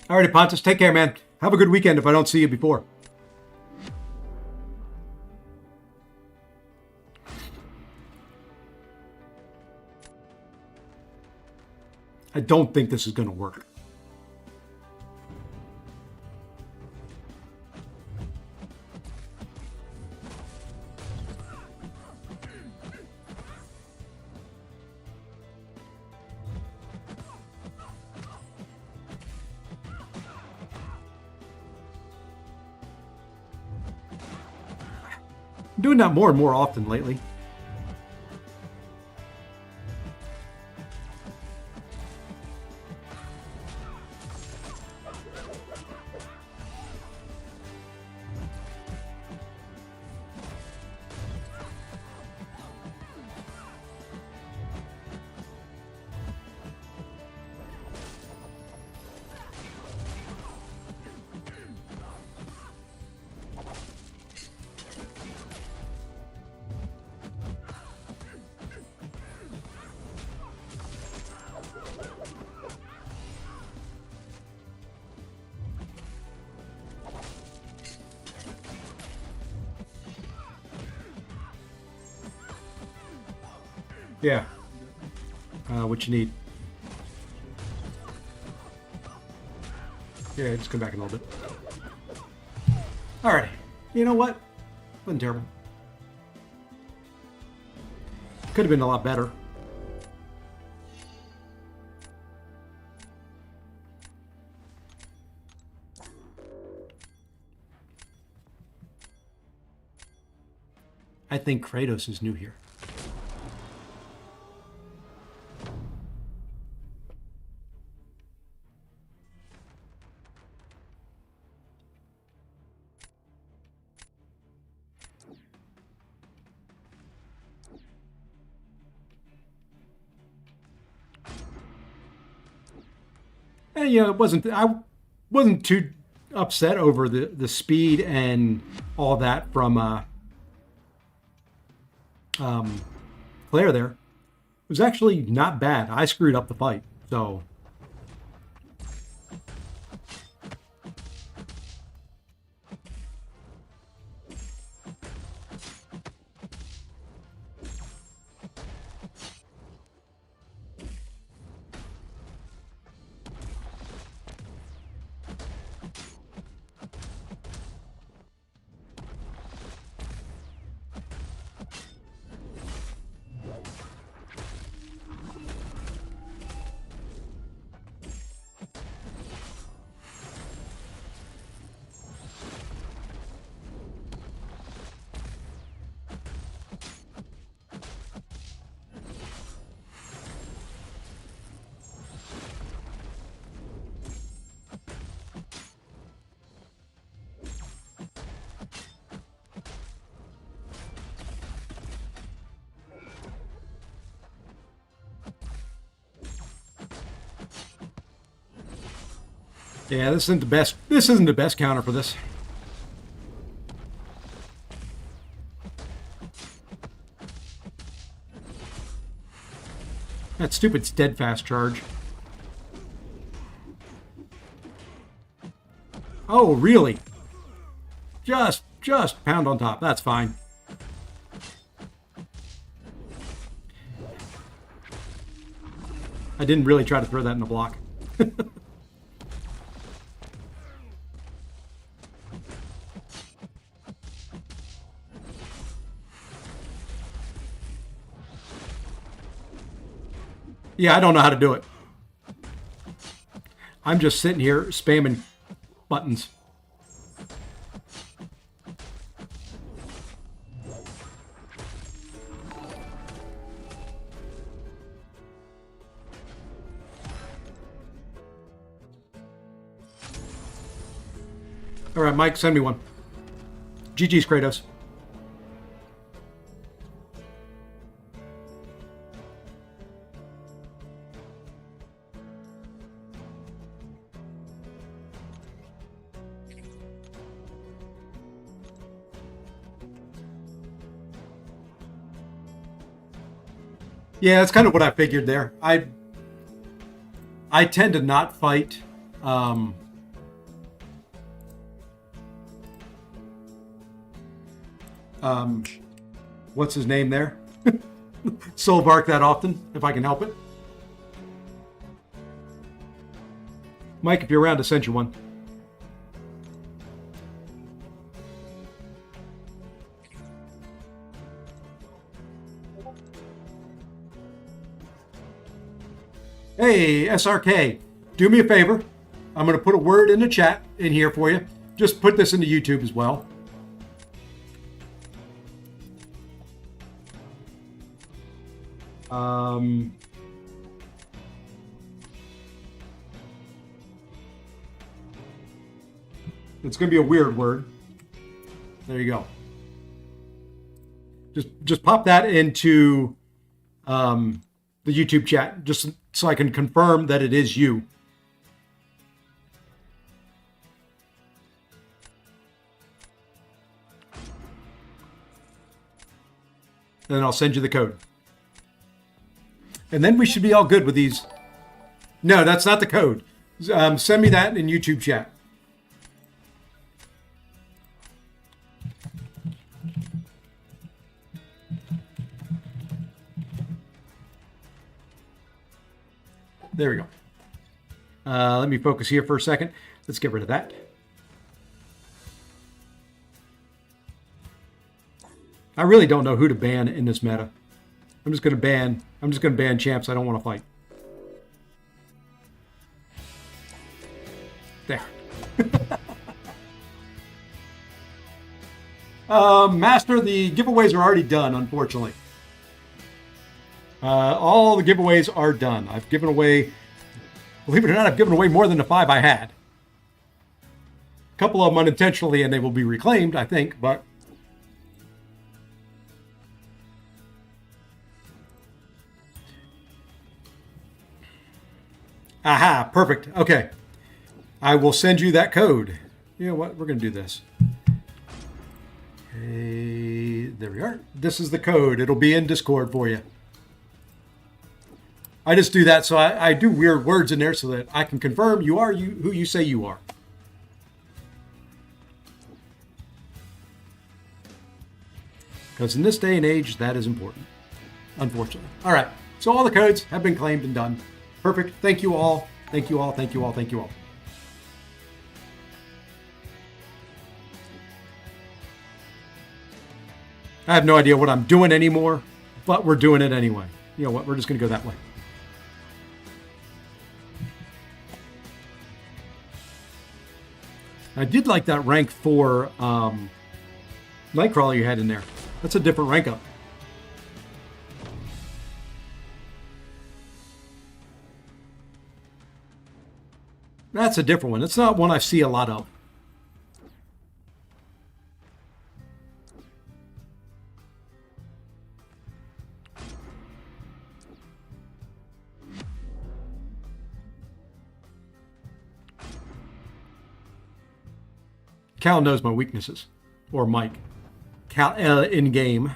Speaker 1: Alrighty, Pontus. Take care, man. Have a good weekend if I don't see you before. I don't think this is going to work. I'm doing that more and more often lately. Yeah. What you need? Yeah, just come back in a little bit. Alrighty. You know what? Wasn't terrible. Could have been a lot better. I think Kratos is new here. And, you know, I wasn't too upset over the speed and all that from Claire there. It was actually not bad. I screwed up the fight, so. Yeah, this isn't the best. This isn't the best counter for this. That stupid steadfast charge. Oh, really? Just pound on top. That's fine. I didn't really try to throw that in the block. Yeah, I don't know how to do it. I'm just sitting here spamming buttons. All right, Mike, send me one. GG's, Kratos. Yeah, that's kind of what I figured there. I tend to not fight what's his name there? Soulbark that often, if I can help it. Mike, if you're around, to send you one. Hey, SRK, do me a favor. I'm going to put a word in the chat in here for you. Just put this into YouTube as well. It's going to be a weird word. There you go. Just pop that into the YouTube chat, just so I can confirm that it is you. And then I'll send you the code. And then we should be all good with these. No, that's not the code. Send me that in YouTube chat. There we go. Let me focus here for a second. Let's get rid of that. I really don't know who to ban in this meta. I'm just gonna ban champs I don't want to fight. There. Master, the giveaways are already done, unfortunately. All the giveaways are done. I've given away, believe it or not, I've given away more than the 5 I had. A couple of them unintentionally, and they will be reclaimed, I think, but... Aha, perfect. Okay. I will send you that code. You know what? We're going to do this. Okay, there we are. This is the code. It'll be in Discord for you. I just do that so I do weird words in there so that I can confirm you are who you say you are. Because in this day and age, that is important. Unfortunately. All right. So all the codes have been claimed and done. Perfect. Thank you all. Thank you all. Thank you all. Thank you all. I have no idea what I'm doing anymore, but we're doing it anyway. You know what? We're just going to go that way. I did like that rank 4 Nightcrawler you had in there. That's a different rank up. That's a different one. It's not one I see a lot of. Cal knows my weaknesses. Or Mike. Cal in game.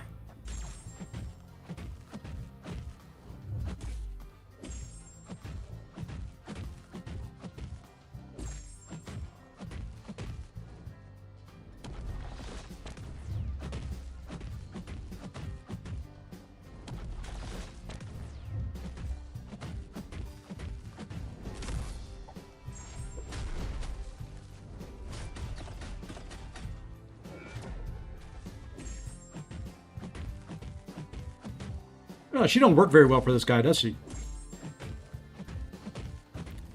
Speaker 1: Oh, she don't work very well for this guy, does she?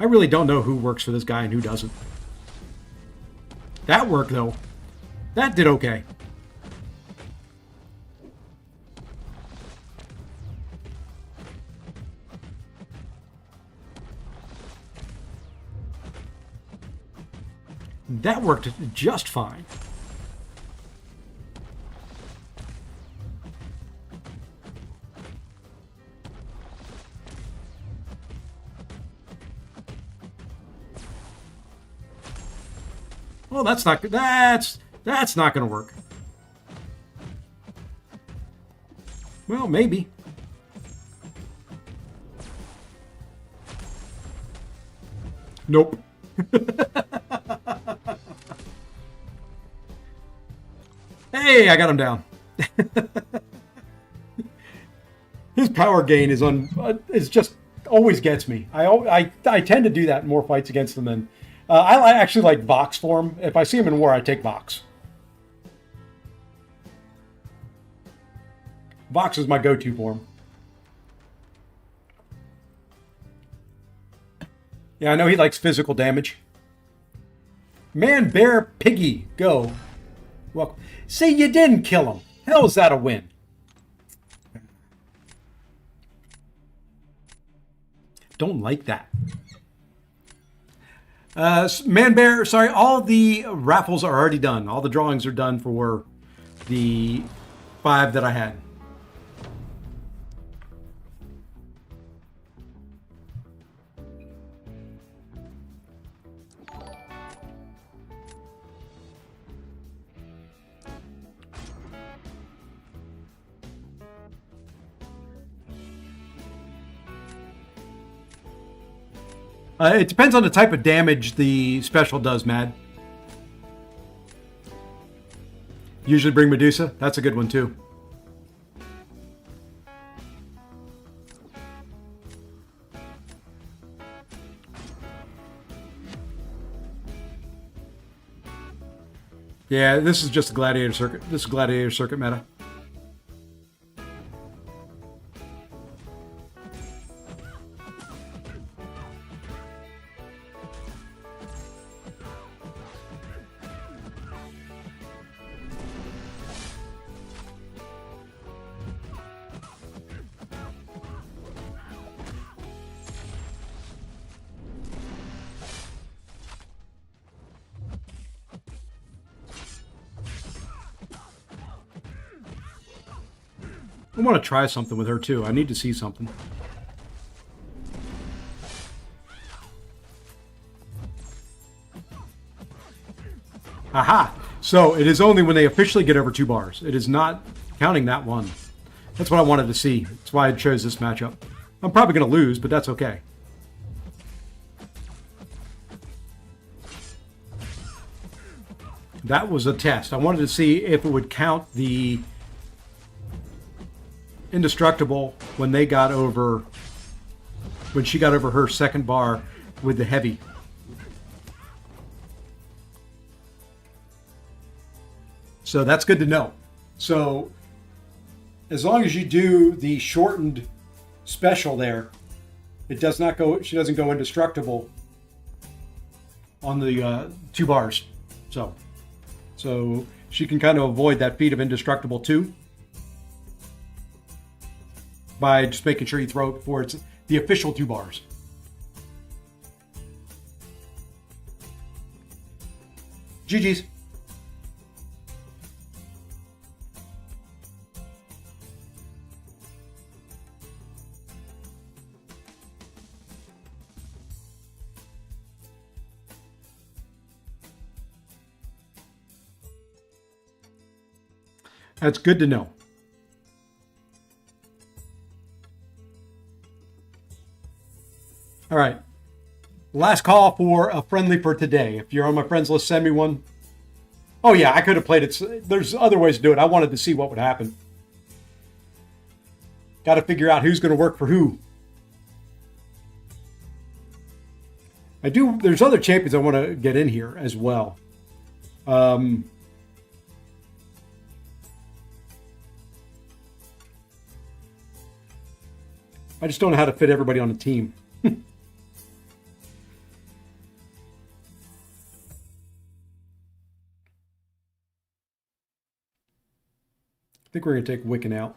Speaker 1: I really don't know who works for this guy and who doesn't. That worked, though. That did okay. That worked just fine. Well, that's not going to work. Well, maybe. Nope. Hey, I got him down. His power gain is just always gets me. I tend to do that in more fights against them than I actually like Vox for him. If I see him in war, I take Vox. Vox is my go-to for him. Yeah, I know he likes physical damage. Man, Bear, Piggy, go. Well, see, you didn't kill him. How is that a win? Don't like that. Man Bear, sorry, all the raffles are already done. All the drawings are done for the 5 that I had. It depends on the type of damage the special does, Mad. Usually bring Medusa. That's a good one, too. Yeah, this is just a Gladiator Circuit. This is Gladiator Circuit meta. I want to try something with her, too. I need to see something. Aha! So, it is only when they officially get over 2 bars. It is not counting that one. That's what I wanted to see. That's why I chose this matchup. I'm probably going to lose, but that's okay. That was a test. I wanted to see if it would count the indestructible when she got over her second bar with the heavy. So that's good to know. So as long as you do the shortened special there, it does not go, she doesn't go indestructible on the 2 bars. So she can kind of avoid that feat of indestructible too, by just making sure you throw it before it's the official 2 bars. GG's. That's good to know. All right. Last call for a friendly for today. If you're on my friends list, send me one. Oh, yeah, I could have played it. There's other ways to do it. I wanted to see what would happen. Got to figure out who's going to work for who. There's other champions I want to get in here as well. I just don't know how to fit everybody on the team. think we're going to take Wiccan out.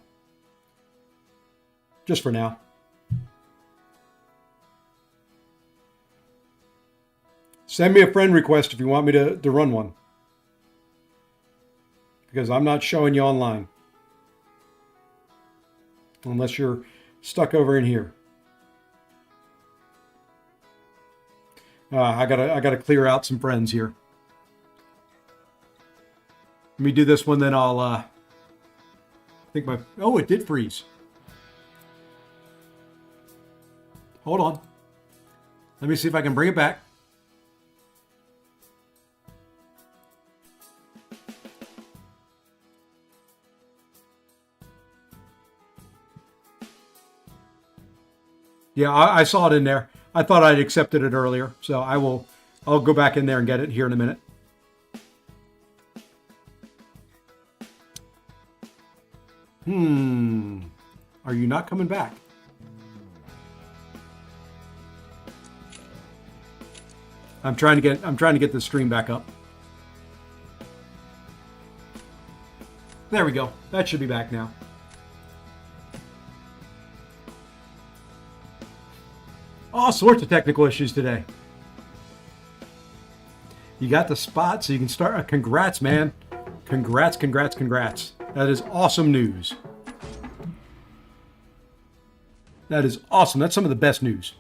Speaker 1: Just for now. Send me a friend request if you want me to run one. Because I'm not showing you online. Unless you're stuck over in here. I gotta clear out some friends here. Let me do this one, then I'll think my... Oh, it did freeze. Hold on. Let me see if I can bring it back. Yeah, I saw it in there. I thought I'd accepted it earlier, so I'll go back in there and get it here in a minute. Are you not coming back? I'm trying to get the stream back up. There we go. That should be back now. All sorts of technical issues today. You got the spot, so you can start. Congrats, man. Congrats, congrats, congrats. That is awesome news. That is awesome. That's some of the best news.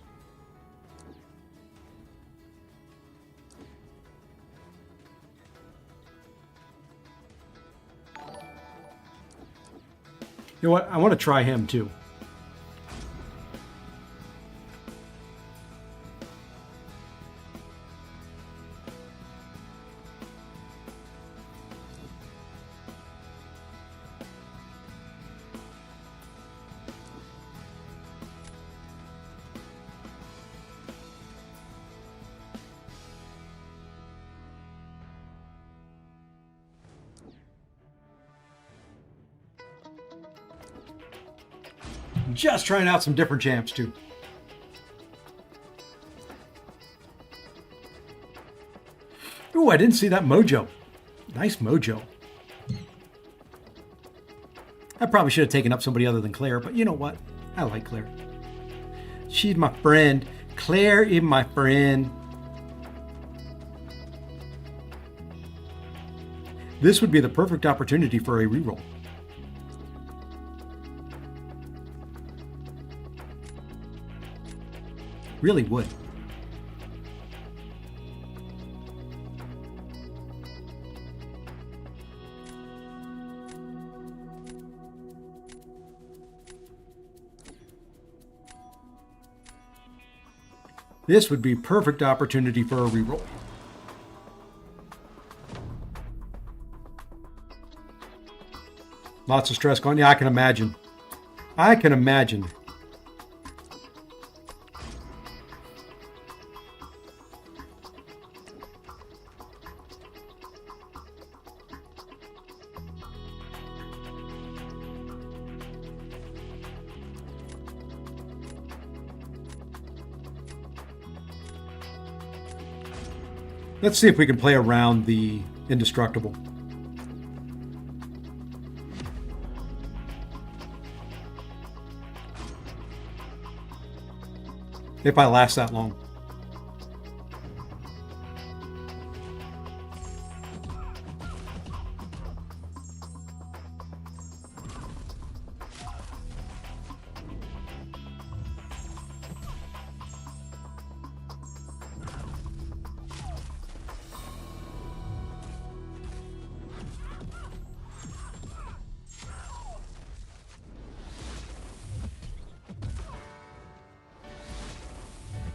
Speaker 1: You know what? I want to try him too. Just trying out some different champs too. Ooh, I didn't see that mojo. Nice mojo. I probably should have taken up somebody other than Claire, but you know what? I like Claire. She's my friend. Claire is my friend. This would be the perfect opportunity for a reroll. Really would. This would be perfect opportunity for a reroll. Lots of stress going. Yeah, I can imagine. I can imagine. Let's see if we can play around the indestructible. If I last that long.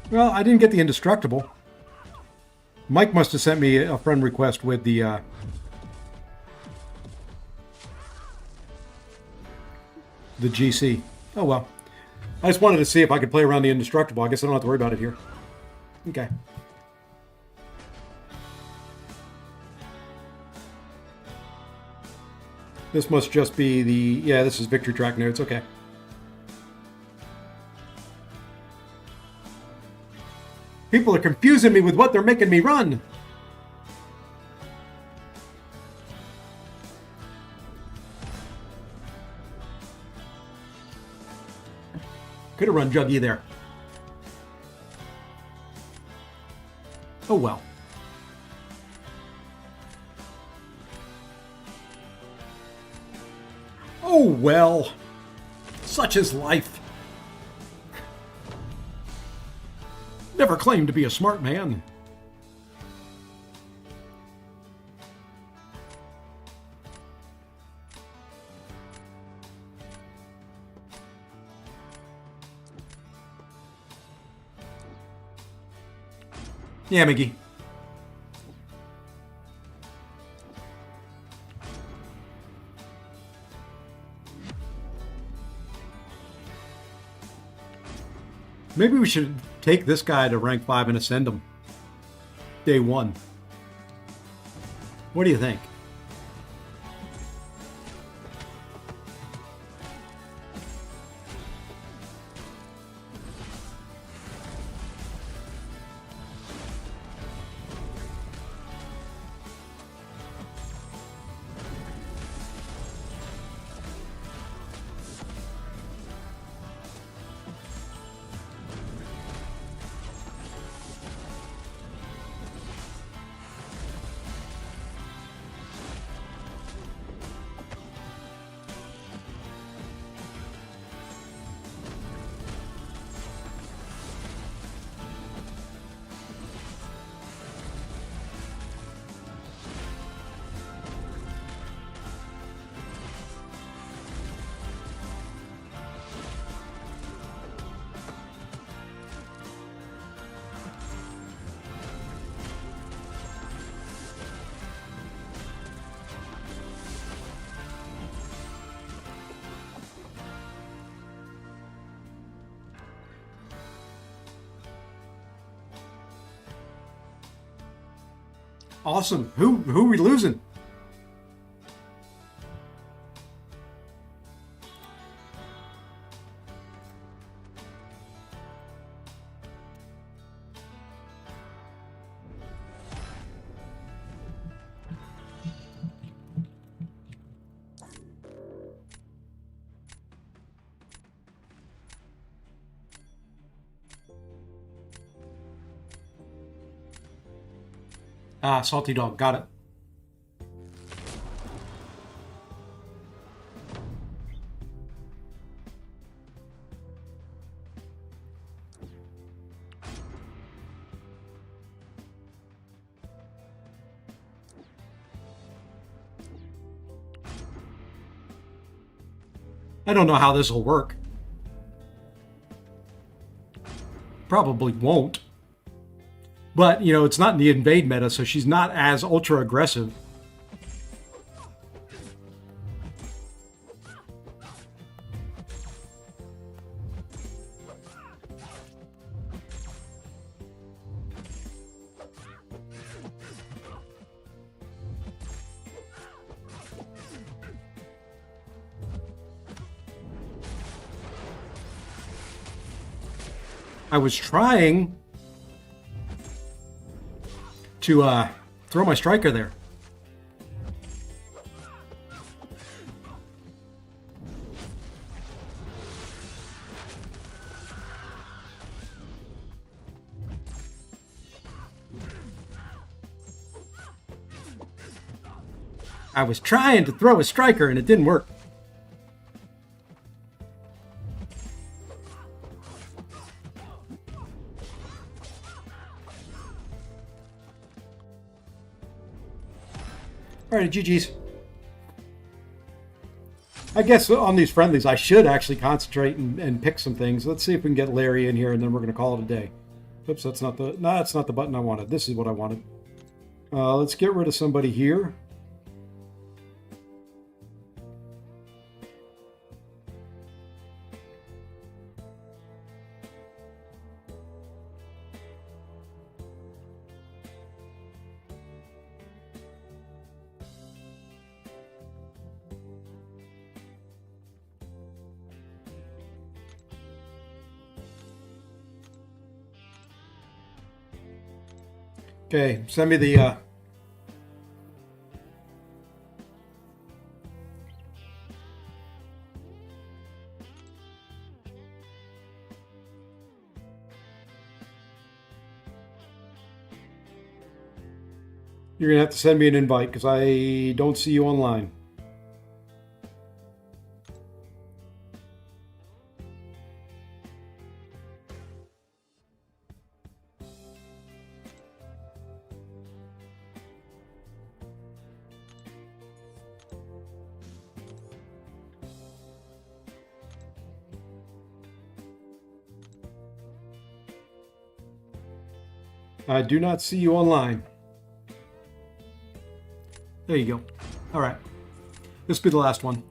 Speaker 1: Well, I didn't get the indestructible. Mike must have sent me a friend request with the GC. Oh well. I just wanted to see if I could play around the indestructible. I guess I don't have to worry about it here. Okay. This must just be the... Yeah, this is victory track notes. Okay. People are confusing me with what they're making me run. could have run Juggy there. Oh well. Oh well. Such is life. Never claimed to be a smart man. Yeah, Mickey. Maybe we should take this guy to rank 5 and ascend him. Day 1. What do you think? Awesome. Who are we losing? Ah, Salty Dog. Got it. I don't know how this will work. Probably won't. But, you know, it's not in the invade meta, so she's not as ultra aggressive. I was trying to throw my striker there. I was trying to throw a striker and it didn't work. Alright, GG's. I guess on these friendlies, I should actually concentrate and pick some things. Let's see if we can get Larry in here, and then we're going to call it a day. Oops, that's not the... No, that's not the button I wanted. This is what I wanted. Let's get rid of somebody here. Okay, send me the You're going to have to send me an invite because I don't see you online. I do not see you online. There you go. All right. This will be the last one.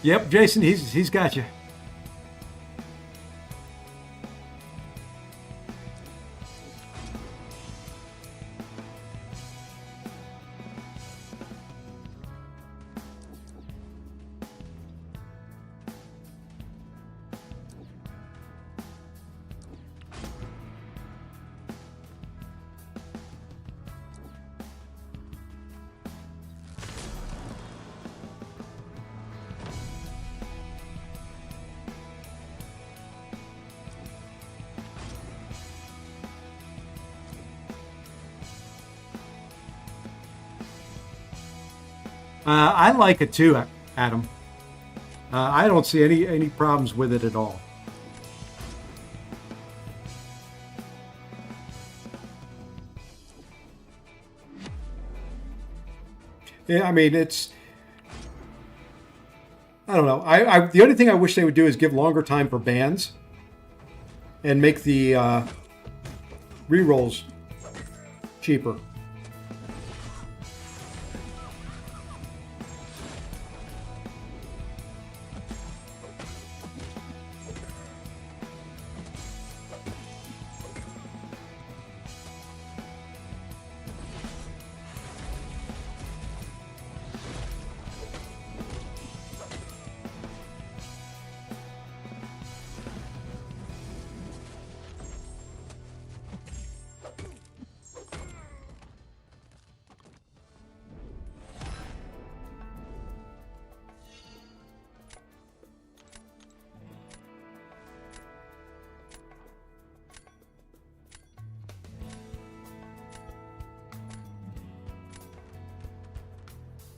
Speaker 1: Yep, Jason, he's got you. I like it too, Adam. I don't see any problems with it at all. Yeah, I mean, it's... I don't know. The only thing I wish they would do is give longer time for bans and make the rerolls cheaper.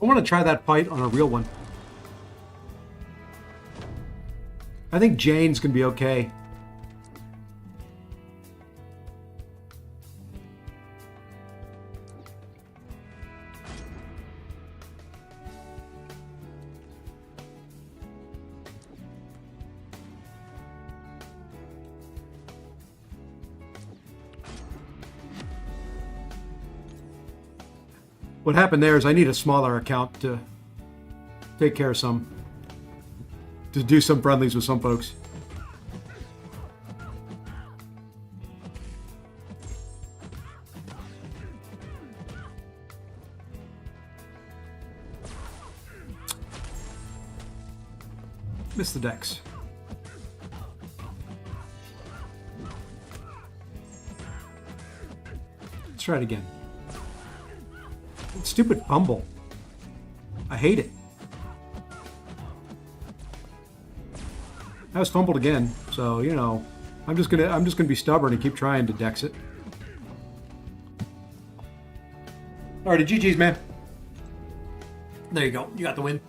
Speaker 1: I want to try that fight on a real one. I think Jane's going to be okay. What happened there is I need a smaller account to take care of to do some friendlies with some folks. Missed the decks. Let's try it again. Stupid fumble. I hate it. I was fumbled again, so you know, I'm just gonna be stubborn and keep trying to dex it. Alrighty, GG's, man. There you go. You got the win.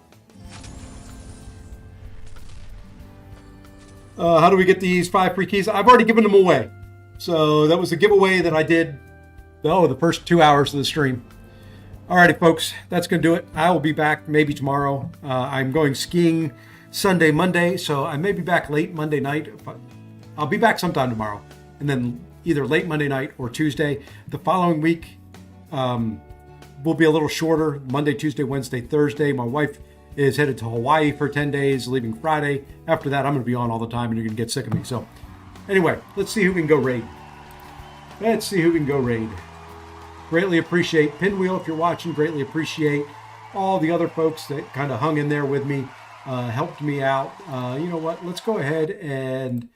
Speaker 1: How do we get these 5 free keys? I've already given them away. So that was the giveaway that I did. The first 2 hours of the stream. Alrighty, folks, that's going to do it. I will be back maybe tomorrow. I'm going skiing Sunday, Monday. So I may be back late Monday night. But I'll be back sometime tomorrow. And then either late Monday night or Tuesday. The following week will be a little shorter. Monday, Tuesday, Wednesday, Thursday. My wife is headed to Hawaii for 10 days, leaving Friday. After that, I'm going to be on all the time and you're going to get sick of me. So anyway, let's see who can go raid. Let's see who can go raid. Greatly appreciate Pinwheel if you're watching. Greatly appreciate all the other folks that kind of hung in there with me, helped me out. You know what? Let's go ahead and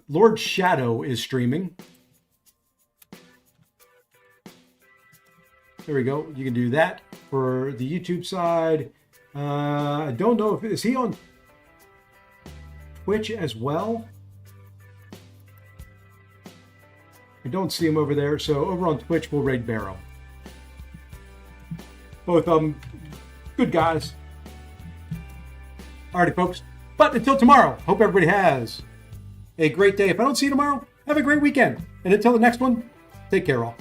Speaker 1: Lord Shadow is streaming. There we go. You can do that for the YouTube side. I don't know if is he on Twitch as well. I don't see him over there. So over on Twitch, we'll raid Barrow. Both of them good guys. Alrighty, folks. But until tomorrow, hope everybody has a great day. If I don't see you tomorrow, have a great weekend. And until the next one, take care all.